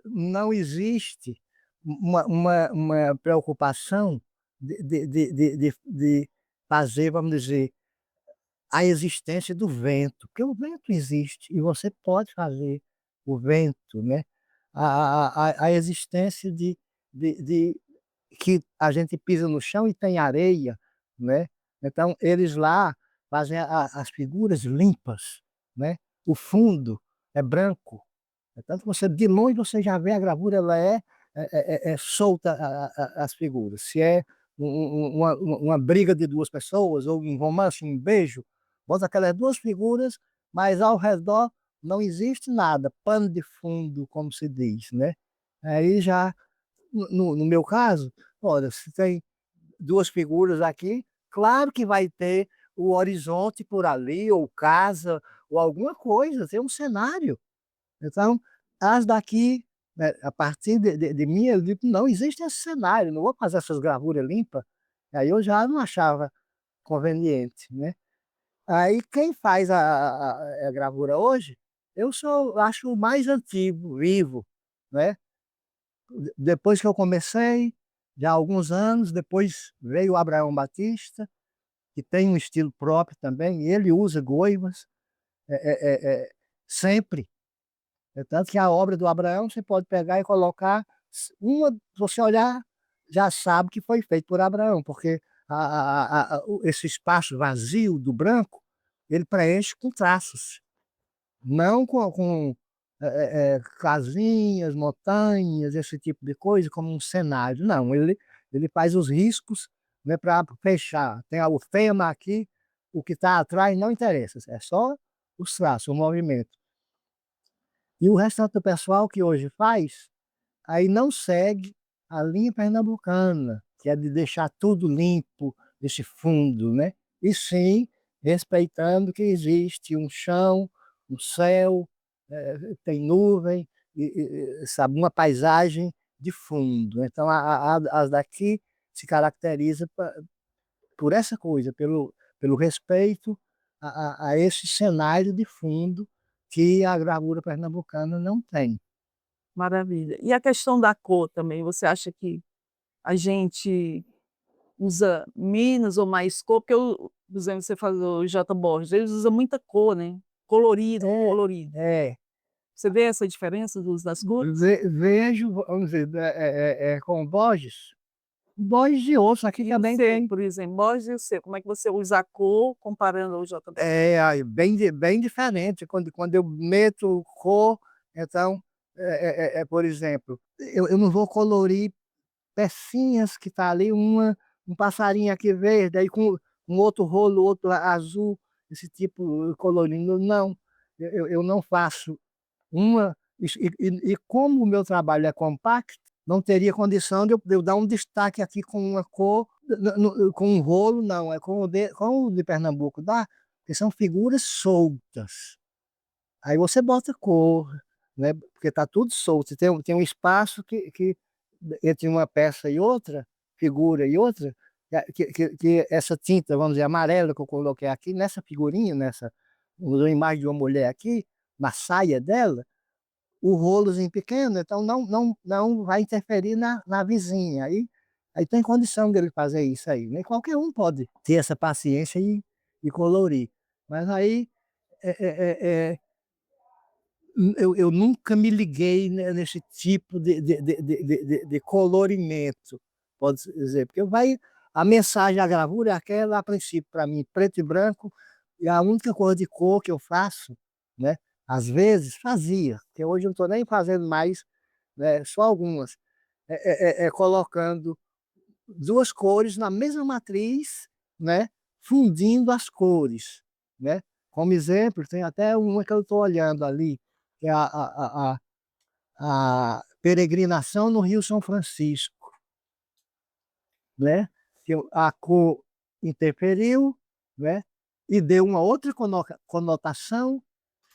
não existe uma preocupação de fazer, vamos dizer, a existência do vento, porque o vento existe e você pode fazer o vento, né? A existência de que a gente pisa no chão e tem areia, né? Então, eles lá fazem as figuras limpas, né? O fundo é branco. Tanto que você, de longe, você já vê a gravura, ela é solta as figuras. Se é uma briga de duas pessoas, ou um romance, um beijo, bota aquelas duas figuras, mas ao redor não existe nada, pano de fundo, como se diz, né? Aí já, no meu caso, olha, se tem duas figuras aqui, claro que vai ter o horizonte por ali, ou casa, ou alguma coisa, tem um cenário. Então, as daqui, né, a partir de mim, eu digo, não existe esse cenário, não vou fazer essas gravuras limpas. Aí eu já não achava conveniente, né? Aí quem faz a gravura hoje, acho o mais antigo, vivo, né? Depois que eu comecei, já há alguns anos, depois veio o Abraão Batista, que tem um estilo próprio também, e ele usa goivas, sempre. É tanto que a obra do Abraão você pode pegar e colocar, se você olhar, já sabe que foi feito por Abraão, porque esse espaço vazio do branco, ele preenche com traços, não com casinhas, montanhas, esse tipo de coisa, como um cenário. Não, ele faz os riscos, né, para fechar. Tem o tema aqui, o que está atrás não interessa, é só os traços, o movimento. E o restante do pessoal que hoje faz, aí não segue a linha pernambucana, que é de deixar tudo limpo, esse fundo, né? E sim, respeitando que existe um chão, um céu, tem nuvem, sabe, uma paisagem de fundo. Então, as daqui se caracteriza por essa coisa, pelo respeito a esse cenário de fundo que a gravura pernambucana não tem. Maravilha. E a questão da cor também, você acha que a gente usa menos ou mais cor? Porque por exemplo, você falou o J. Borges, eles usam muita cor, né? Colorido, É, colorido. é. Você vê essa diferença do uso das cores? Vejo, vamos dizer, com Borges. Borges de osso aqui E o também seu, tem. por exemplo, Borges e o seu, como é que você usa a cor comparando ao J. Borges? Aí, bem diferente. Quando eu meto cor, então, por exemplo, eu não vou colorir pecinhas que está ali, uma um passarinho aqui verde, aí com um outro rolo, outro azul, esse tipo colorindo. Não, eu não faço uma. E como o meu trabalho é compacto, não teria condição de eu dar um destaque aqui com uma cor, com um rolo, não. É com o de Pernambuco dá, que são figuras soltas. Aí você bota cor, né? Porque está tudo solto. Tem um espaço que entre uma peça e outra, figura e outra, que essa tinta, vamos dizer, amarela que eu coloquei aqui, nessa figurinha, uma imagem de uma mulher aqui, na saia dela, o rolozinho pequeno, então não vai interferir na vizinha. Aí tem condição dele fazer isso aí. Nem qualquer um pode ter essa paciência e colorir. Mas aí é, é, é, é, eu nunca me liguei nesse tipo de colorimento, pode dizer, porque a mensagem, a gravura é aquela, a princípio, para mim, preto e branco, e a única cor de cor que eu faço, né, às vezes fazia, porque hoje eu não estou nem fazendo mais, né, só algumas, é colocando duas cores na mesma matriz, né, fundindo as cores, né? Como exemplo, tem até uma que eu estou olhando ali, que é a peregrinação no Rio São Francisco, né? Que a cor interferiu, né? E deu uma outra conotação,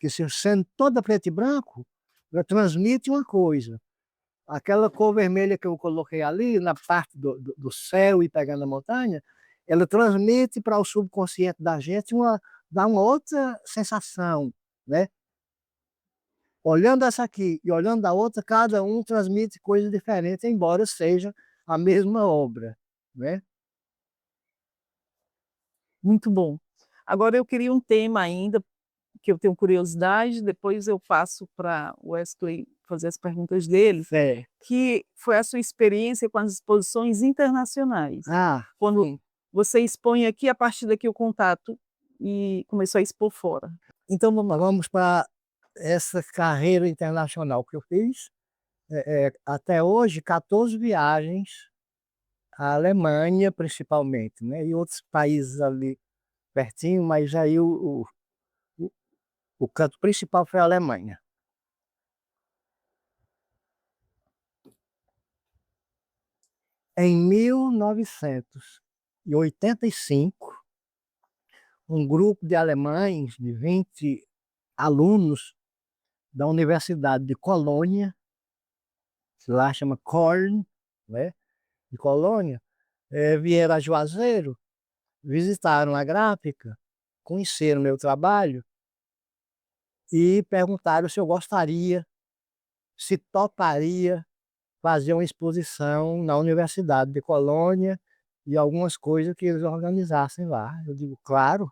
que sendo toda preto e branco, ela transmite uma coisa. Aquela cor vermelha que eu coloquei ali, na parte do céu e pegando a montanha, ela transmite para o subconsciente da gente dá uma outra sensação, né? Olhando essa aqui e olhando a outra, cada um transmite coisas diferentes, embora seja a mesma obra, né? Muito bom. Agora eu queria um tema ainda, que eu tenho curiosidade, depois eu passo para o Wesley fazer as perguntas dele, Certo. que foi a sua experiência com as exposições internacionais. Ah, Quando sim. você expõe aqui, a partir daqui o contato e começou a expor fora. Então vamos para essa carreira internacional que eu fiz. Até hoje, 14 viagens à Alemanha, principalmente, né? E outros países ali pertinho, mas aí o, o canto principal foi a Alemanha. Em 1985, um grupo de alemães, de 20 alunos da Universidade de Colônia, que lá chama Köln, né, de Colônia, vieram a Juazeiro, visitaram a gráfica, conheceram meu trabalho e perguntaram se eu gostaria, se toparia fazer uma exposição na Universidade de Colônia e algumas coisas que eles organizassem lá. Eu digo, claro,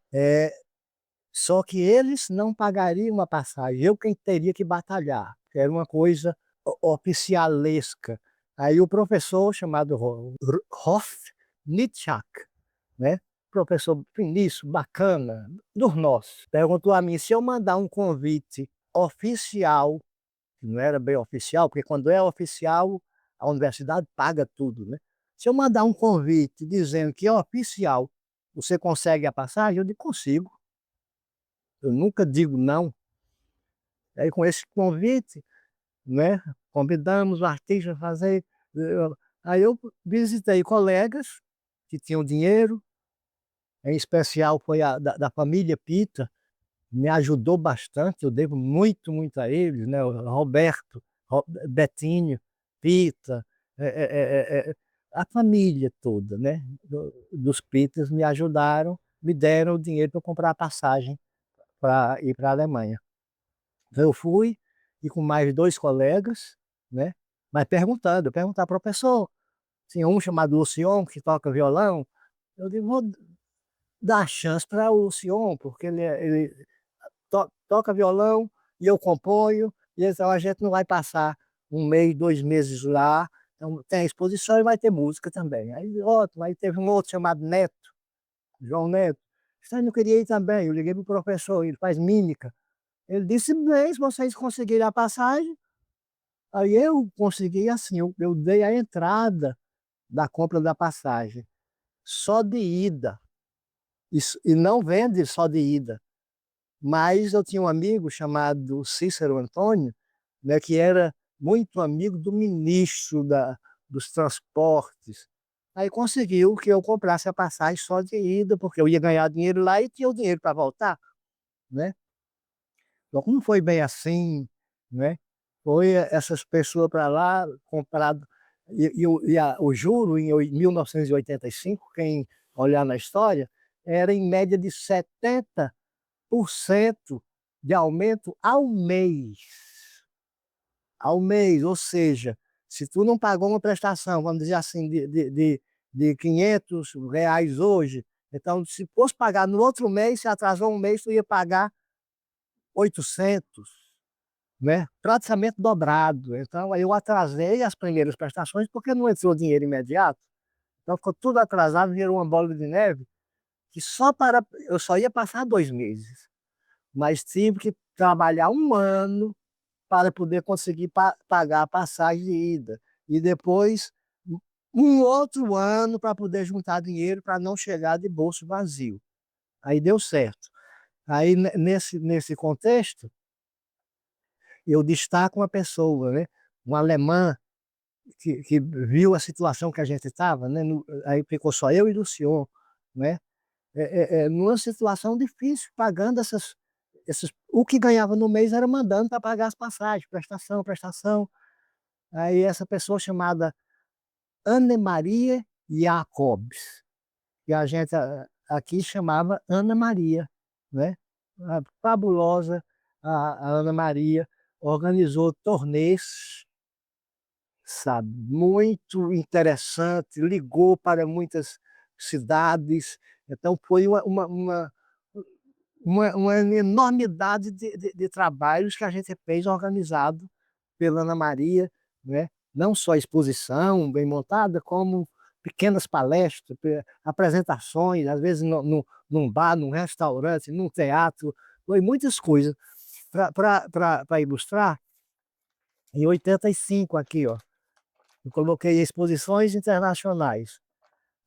só que eles não pagariam a passagem, eu quem teria que batalhar, que era uma coisa oficialesca. Aí o professor chamado Horst Nitschak, né? Professor finíssimo, bacana, dos nossos, perguntou a mim se eu mandar um convite oficial, que não era bem oficial, porque quando é oficial, a universidade paga tudo, né? Se eu mandar um convite dizendo que é oficial, você consegue a passagem? Eu digo, consigo. Eu nunca digo não. Aí com esse convite, né, convidamos o artista a fazer. Aí eu visitei colegas que tinham dinheiro, em especial foi da família Pita, me ajudou bastante, eu devo muito, muito a eles, né? O Roberto, Betinho, Pita, a família toda, né? Dos Pitas me ajudaram, me deram o dinheiro para comprar a passagem para ir para a Alemanha. Então eu fui, e com mais dois colegas, né? Mas perguntar, professor, tinha um chamado Lucion, que toca violão, eu digo, vou dar chance para o Lucion, porque ele toca violão e eu componho, e então a gente não vai passar um mês, 2 meses lá, então tem a exposição e vai ter música também. Aí ótimo, aí teve um outro chamado Neto, João Neto, você não queria ir também, eu liguei para o professor, ele faz mímica, ele disse, bem, se vocês conseguirem a passagem, aí eu consegui assim, eu dei a entrada da compra da passagem. só de ida, e não vende só de ida. Mas eu tinha um amigo chamado Cícero Antônio, né, que era muito amigo do ministro dos transportes. Aí conseguiu que eu comprasse a passagem só de ida, porque eu ia ganhar dinheiro lá e tinha o dinheiro para voltar, né? Então, não foi bem assim, né? Foi essas pessoas para lá, comprado, o juro em 1985, quem olhar na história, era em média de 70% de aumento ao mês, ou seja, se tu não pagou uma prestação, vamos dizer assim, de R$ 500 hoje, então se fosse pagar no outro mês, se atrasou um mês, tu ia pagar 800, né? Praticamente dobrado. Então aí eu atrasei as primeiras prestações porque não entrou dinheiro imediato, então ficou tudo atrasado, virou uma bola de neve, que eu só ia passar 2 meses, mas tive que trabalhar um ano para poder conseguir pagar a passagem de ida. E depois um outro ano para poder juntar dinheiro para não chegar de bolso vazio. Aí deu certo. Aí nesse contexto, eu destaco uma pessoa, né? Um alemã que viu a situação que a gente estava, né? Aí ficou só eu e o senhor, né? Numa situação difícil, pagando o que ganhava no mês era mandando para pagar as passagens, prestação, prestação. Aí essa pessoa chamada Anne Maria Jacobs, que a gente aqui chamava Ana Maria, né? A fabulosa a Ana Maria organizou turnês, sabe, muito interessante, ligou para muitas cidades, então foi uma enormidade de trabalhos que a gente fez organizado pela Ana Maria, né? Não só exposição bem montada, como pequenas palestras, apresentações, às vezes num bar, num restaurante, num teatro, foi muitas coisas. Para ilustrar, em 85 aqui, ó, eu coloquei exposições internacionais.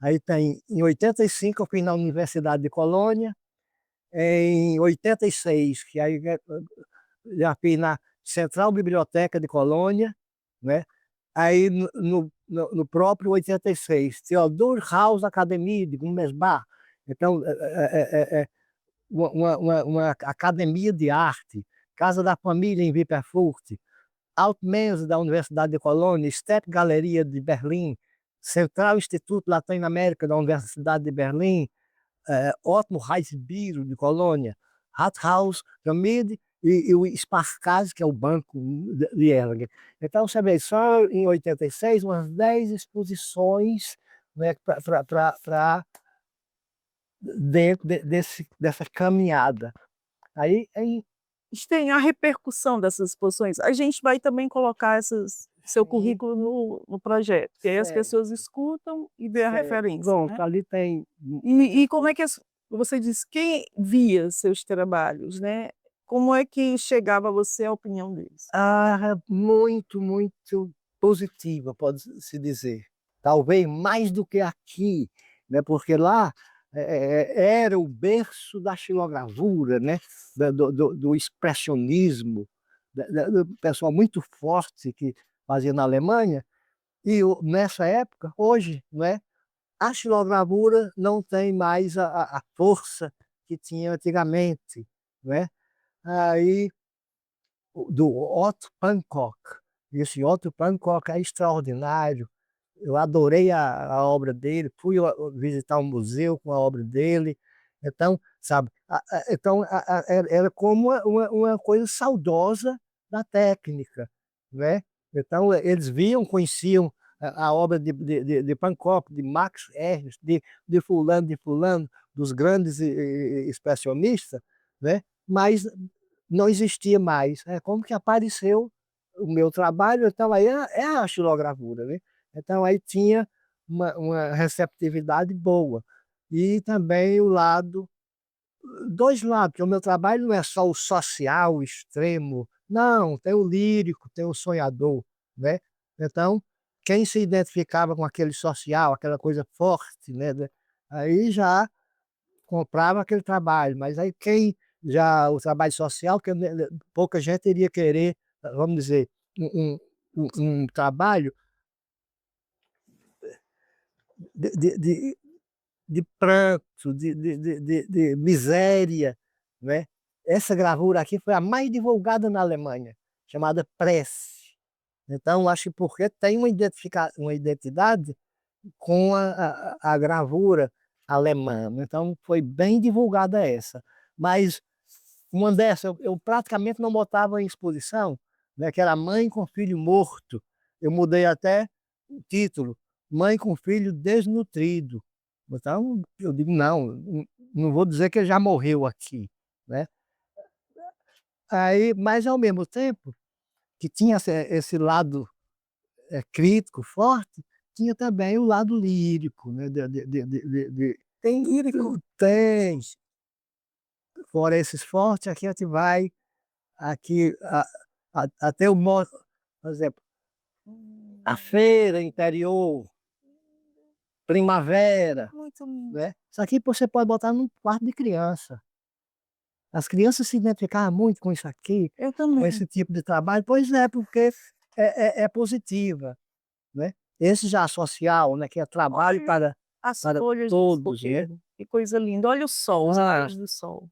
Aí tem, em 85 eu fui na Universidade de Colônia, em 86, que aí já fiz na Central Biblioteca de Colônia, né? Aí no próprio 86, Theodor Hauss Academie de Gummersbach, então uma academia de arte, Casa da Família em Wipperfurt, Altmens da Universidade de Colônia, Galeria de Berlim, Central Instituto Latino-América da Universidade de Berlim, Otto Reisbiro de Colônia, Rathaus, Pyramide e o Sparkasse, que é o banco de Erlangen. Então, você vê, só em 86, umas 10 exposições, né, dentro dessa caminhada. Aí Tem a repercussão dessas exposições. A gente vai também colocar seu sim, currículo no projeto, que aí as pessoas certo, escutam e vê a certo. referência, Pronto, né? ali tem. E como é que você disse, quem via seus trabalhos, né? Como é que chegava a você a opinião deles? Muito, muito positiva, pode-se dizer. Talvez mais do que aqui, né? Porque lá era o berço da xilogravura, né? Do expressionismo, do pessoal muito forte que fazia na Alemanha. E nessa época, hoje, né? A xilogravura não tem mais a força que tinha antigamente, né? Aí do Otto Pankow. Esse Otto Pankow é extraordinário. Eu adorei a obra dele, fui visitar um museu com a obra dele. Então, sabe, então era como uma coisa saudosa da técnica, né? Então, eles viam, conheciam a obra de Pankow, de Max Ernst, de fulano, dos grandes expressionistas, né? Mas não existia mais. É como que apareceu o meu trabalho, então aí é a xilogravura, né? Então aí tinha uma receptividade boa. E também dois lados, porque o meu trabalho não é só o social, o extremo, não, tem o lírico, tem o sonhador, né? Então, quem se identificava com aquele social, aquela coisa forte, né? aí já comprava aquele trabalho, mas aí quem já o trabalho social, que pouca gente iria querer, vamos dizer, um um trabalho de de de de pranto, de miséria, né. Essa gravura aqui foi a mais divulgada na Alemanha, chamada Prece. Então acho que porque tem uma identidade com a gravura alemã, né, então foi bem divulgada essa. Mas uma dessa eu praticamente não botava em exposição, né, que era Mãe com Filho Morto. Eu mudei até o título, Mãe com Filho Desnutrido. Então eu digo: "Não vou dizer que ele já morreu aqui", né. Aí mas ao mesmo tempo que tinha esse lado, crítico forte, tinha também o lado lírico, né, de Tem lírico. tem. Fora esses fortes, aqui a gente vai, aqui até o mo por exemplo, a feira interior, primavera, Muito lindo. né. Isso aqui você pode botar num quarto de criança. As crianças se identificavam muito com isso aqui, Eu com também. esse tipo de trabalho. Pois é, porque é positiva, né. Esse já social, né, que é trabalho Olha as para folhas do todos, né. coqueiro, que coisa linda. Olha o sol, os Ah, raios do sol,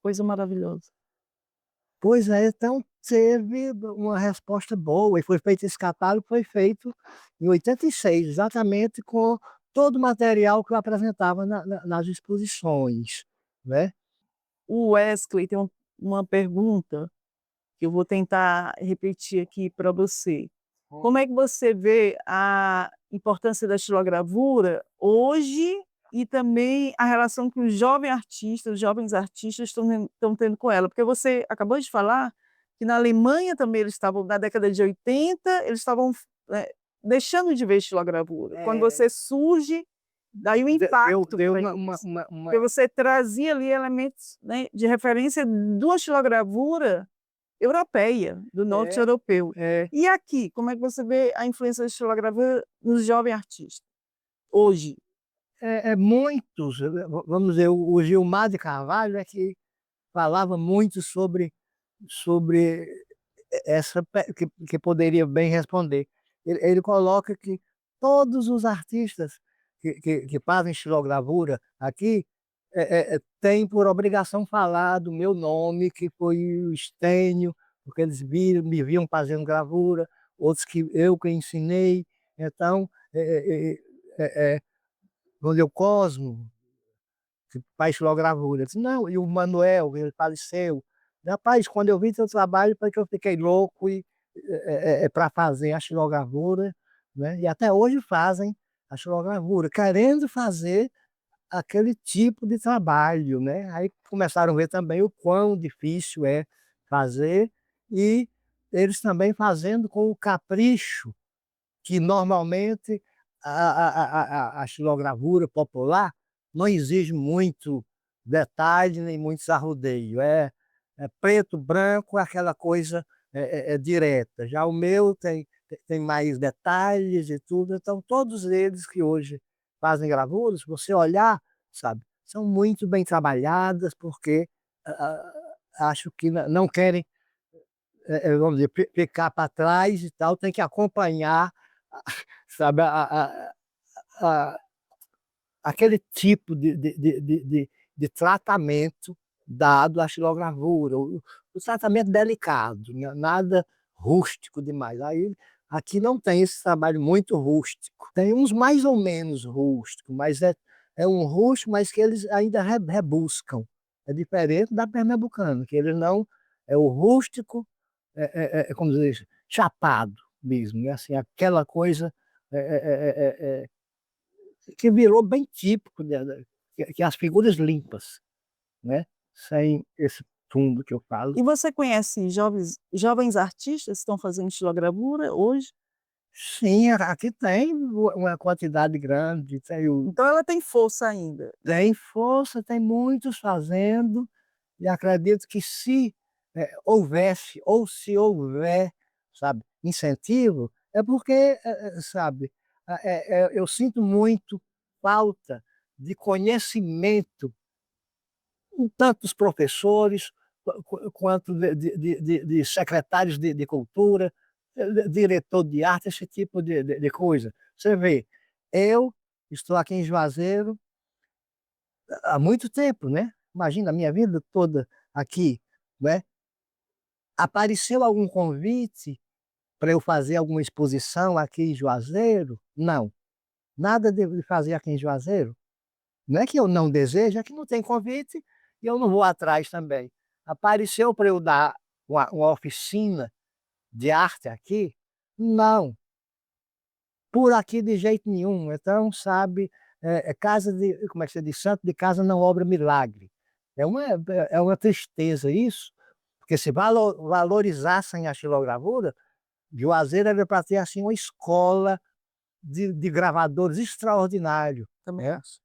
coisa maravilhosa. pois é, então teve uma resposta boa e foi feito esse catálogo, foi feito em 86, exatamente com todo o material que eu apresentava nas exposições, né. O Wesley tem uma pergunta que eu vou tentar repetir aqui para você. Como é que você vê a importância da estilogravura hoje e também a relação que os jovens artistas estão tendo com ela? Porque você acabou de falar que na Alemanha também eles estavam na década de 80 eles estavam, eh, deixando de ver estilogravura. Quando É, você surge, daí o deu impacto deu para eles. Porque você trazia ali elementos, né, de referência de uma estilogravura europeia, do norte é, europeu. é, E aqui, como é que você vê a influência da estilogravura nos jovem artista, hoje? muitos, vamos dizer, o Gilmar de Carvalho é que falava muito sobre essa que poderia bem responder. Ele coloca que todos os artistas que fazem estilogravura aqui, têm por obrigação falar do meu nome, que foi o Estênio, porque eles me viam fazendo gravura, outros que eu que ensinei. Então, quando eu Cosmo, que faz xilogravura. Eu disse: "Não", e o Manuel, ele faleceu. Rapaz, quando eu vi teu trabalho foi que eu fiquei louco e, pra fazer a xilogravura, né, e até hoje fazem a xilogravura, querendo fazer aquele tipo de trabalho, né. Aí começaram a ver também o quão difícil é fazer, e eles também fazendo com o capricho que normalmente a xilogravura popular não exige muito detalhe, nem muitos arrodeio, é preto, branco, aquela coisa, direta. Já o meu tem mais detalhes e tudo, então todos eles que hoje fazem gravuras, se você olhar, sabe, são muito bem trabalhadas, porque acho que não querem, vamos dizer, ficar para trás e tal, tem que acompanhar, sabe, a aquele tipo de tratamento dado à xilogravura, o tratamento delicado, nada rústico demais. Aí, aqui não tem esse trabalho muito rústico. Tem uns mais ou menos rústico, mas é um rústico, mas que eles ainda rebuscam. É diferente da pernambucana, que eles não é o rústico, como dizer, chapado mesmo, né, assim, aquela coisa, que virou bem típico que as figuras limpas, né, sem esse fundo que eu falo. E você conhece jovens artistas que estão fazendo estilogravura hoje? Sim, aqui tem uma quantidade grande, Então ela tem força ainda. tem força, tem muitos fazendo, e acredito que se, houvesse ou se houver, sabe, incentivo, é porque, sabe, eu sinto muito falta de conhecimento, tanto dos professores, quanto de secretários de cultura, diretor de arte, esse tipo de coisa. Você vê, eu estou aqui em Juazeiro há muito tempo, né? Imagina a minha vida toda aqui, né? Apareceu algum convite para eu fazer alguma exposição aqui em Juazeiro? Não, nada de fazer aqui em Juazeiro. Não é que eu não desejo, é que não tem convite e eu não vou atrás também. Apareceu para eu dar uma oficina de arte aqui? Não, por aqui de jeito nenhum. Então, sabe, casa de, como é que se diz, santo de casa não obra milagre. É uma tristeza isso, porque se valorizassem a xilogravura, Juazeiro era para ter assim uma escola de gravadores extraordinário, Também né? acho.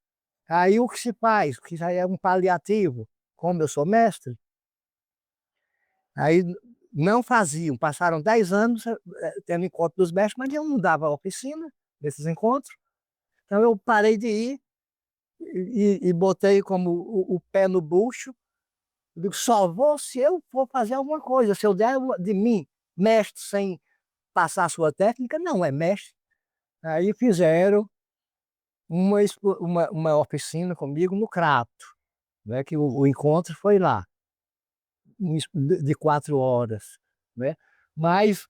Aí o que se faz, que já é um paliativo, como eu sou mestre, aí não faziam, passaram 10 anos tendo encontro dos mestres, mas eu não dava oficina nesses encontros, então eu parei de ir e botei como o pé no bucho, digo, só vou se eu for fazer alguma coisa, se eu der de mim, mestre sem passar a sua técnica, não é mestre. Aí fizeram uma oficina comigo no Crato, né, que o encontro foi lá, de 4 horas, né? Mas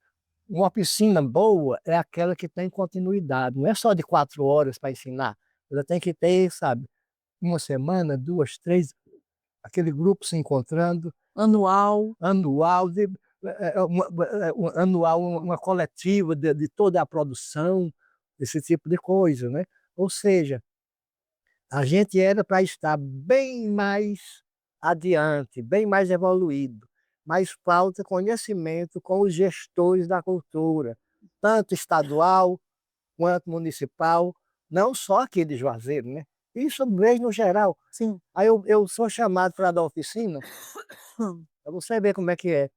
uma oficina boa é aquela que tem continuidade, não é só de 4 horas para ensinar, ela tem que ter, sabe, uma semana, duas, três, aquele grupo se encontrando, Anual. anual, anual, uma coletiva de toda a produção, esse tipo de coisa, né? Ou seja, a gente era para estar bem mais adiante, bem mais evoluído, mas falta conhecimento com os gestores da cultura, tanto estadual quanto municipal, não só aqui de Juazeiro, né? Isso mesmo no geral. Sim. Aí eu sou chamado para dar oficina, para você ver como é que é.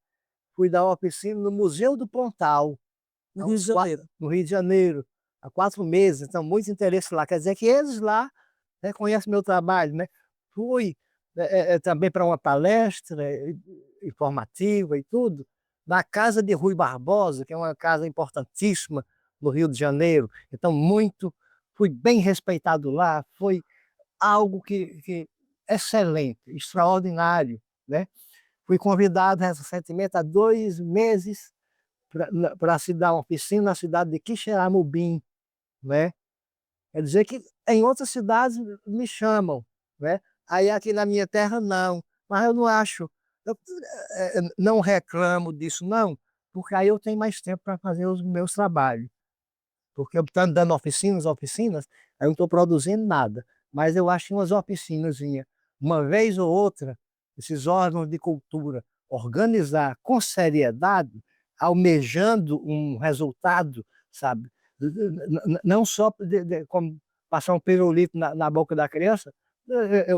Fui dar uma oficina no Museu do Pontal, No Rio de Janeiro. no Rio de Janeiro, há 4 meses, então muito interesse lá. Quer dizer que eles lá reconhecem meu trabalho, né? Fui também para uma palestra informativa e tudo, na casa de Rui Barbosa, que é uma casa importantíssima no Rio de Janeiro. Então, fui bem respeitado lá, foi algo que excelente, extraordinário, né? Fui convidado recentemente há 2 meses para se dar uma oficina na cidade de Quixeramobim, né? Quer dizer que em outras cidades me chamam, né? Aí aqui na minha terra não, mas eu não acho, eu não reclamo disso não, porque aí eu tenho mais tempo para fazer os meus trabalhos. Porque eu estando dando oficinas, aí eu não estou produzindo nada. Mas eu acho que umas oficinazinhas, uma vez ou outra, esses órgãos de cultura, organizar com seriedade, almejando um resultado, sabe? Não só como passar um pirulito na boca da criança,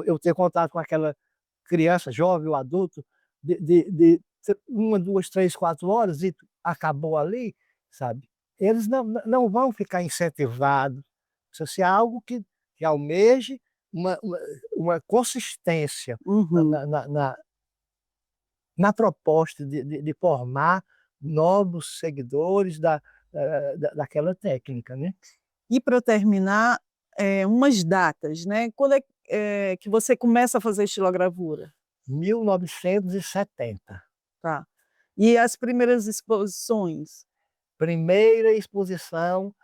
eu ter contato com aquela criança, jovem ou adulto, de 1, 2, 3, 4 horas e acabou ali, sabe? Eles não vão ficar incentivados. Precisa ser algo que almeje uma consistência Uhum. na proposta de formar novos seguidores daquela técnica, né? E para terminar, umas datas, né? Quando que você começa a fazer estilogravura? 1970. Tá. E as primeiras exposições? Primeira exposição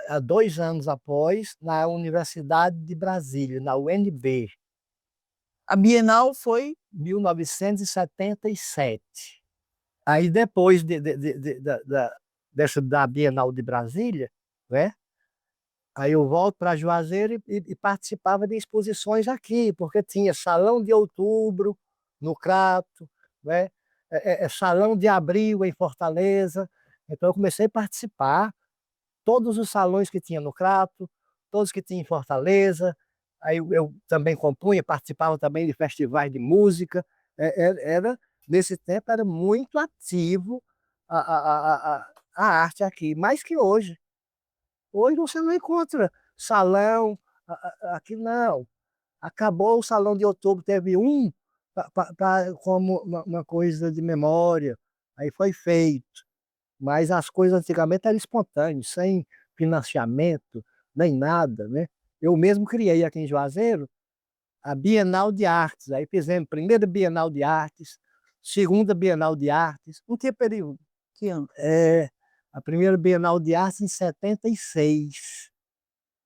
há 2 anos após, na Universidade de Brasília, na UNB, A Bienal foi 1977. Aí depois da Bienal de Brasília, né? Aí eu volto para Juazeiro e participava de exposições aqui, porque tinha Salão de Outubro, no Crato, né? Salão de Abril, em Fortaleza. Então eu comecei a participar, todos os salões que tinha no Crato, todos que tinha em Fortaleza. Aí eu também compunha, participava também de festivais de música. Nesse tempo era muito ativo a arte aqui, mais que hoje. Hoje você não encontra salão, Aqui não. Acabou o Salão de Outubro, teve um como uma coisa de memória, aí foi feito. Mas as coisas antigamente eram espontâneas, sem financiamento, nem nada, né. Eu mesmo criei aqui em Juazeiro a Bienal de Artes, aí fizemos primeira Bienal de Artes, segunda Bienal de Artes, Em que período? Que ano? a primeira Bienal de Artes em 76,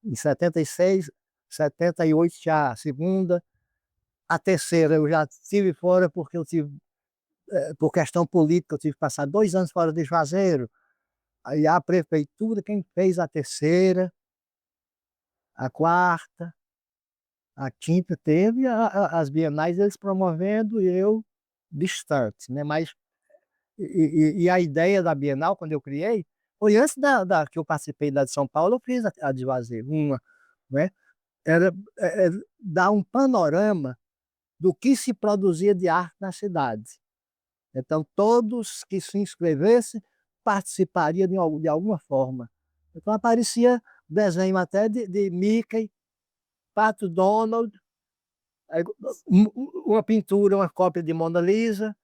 em 76, 78 já a segunda, a terceira eu já estive fora porque eu tive, por questão política, eu tive que passar 2 anos fora de Juazeiro, aí a prefeitura quem fez a terceira, a quarta, a quinta teve as bienais eles promovendo e eu distante, né, mas e a ideia da Bienal quando eu criei, foi antes da que eu participei da de São Paulo, eu fiz a de Juazeiro, uma, né, era, dar um panorama do que se produzia de arte na cidade. Então todos que se inscrevessem participariam de alguma forma. Então aparecia desenho até de Mickey, Pato Donald, aí uma pintura, uma cópia de Mona Lisa,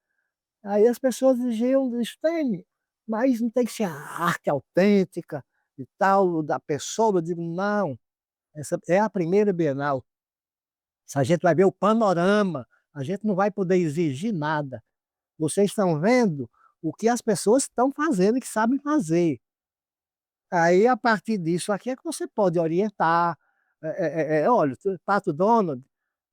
aí as pessoas diziam: "Isso tem, mas não tem que ser a arte autêntica e tal, da pessoa", eu digo: "Não, essa é a primeira Bienal, se a gente vai ver o panorama, a gente não vai poder exigir nada, vocês estão vendo o que as pessoas estão fazendo e que sabem fazer. Aí a partir disso aqui é que você pode orientar, olha, Pato Donald,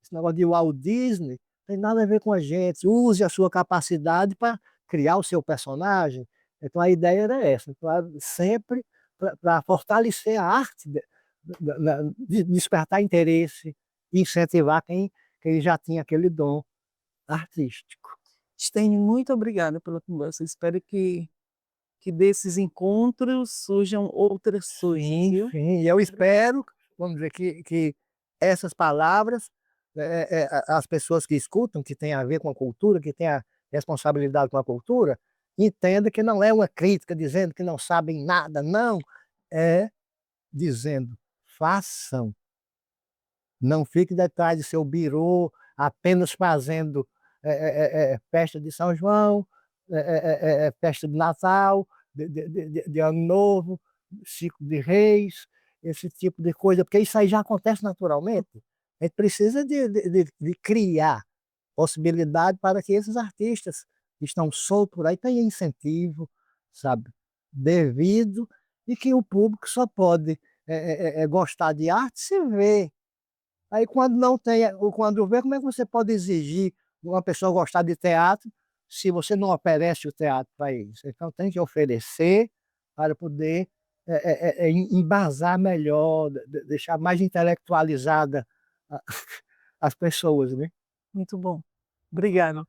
esse negócio de Walt Disney, tem nada a ver com a gente, use a sua capacidade para criar o seu personagem". Então a ideia era essa, então sempre para fortalecer a arte de despertar interesse, incentivar quem já tinha aquele dom artístico. Stênio, muito obrigada pela conversa. Espero que desses encontros surjam outras coisas, Sim, viu? sim, e eu espero, vamos dizer, que essas palavras, as pessoas que escutam, que têm a ver com a cultura, que têm a responsabilidade com a cultura, entendam que não é uma crítica dizendo que não sabem nada, não, é dizendo: "Façam, não fique detrás de seu birô apenas fazendo, festa de São João, festa de Natal, de Ano Novo, ciclo de Reis, esse tipo de coisa", porque isso aí já acontece naturalmente. A gente precisa de criar possibilidade para que esses artistas que estão soltos por aí tenham incentivo, sabe, devido, e que o público só pode, gostar de arte se vê. Aí quando não tem, ou quando vê, como é que você pode exigir uma pessoa gostar de teatro, se você não oferece o teatro para eles? Então tem que oferecer para poder, embasar melhor, deixar mais intelectualizada a as pessoas, né. Muito bom. Obrigada.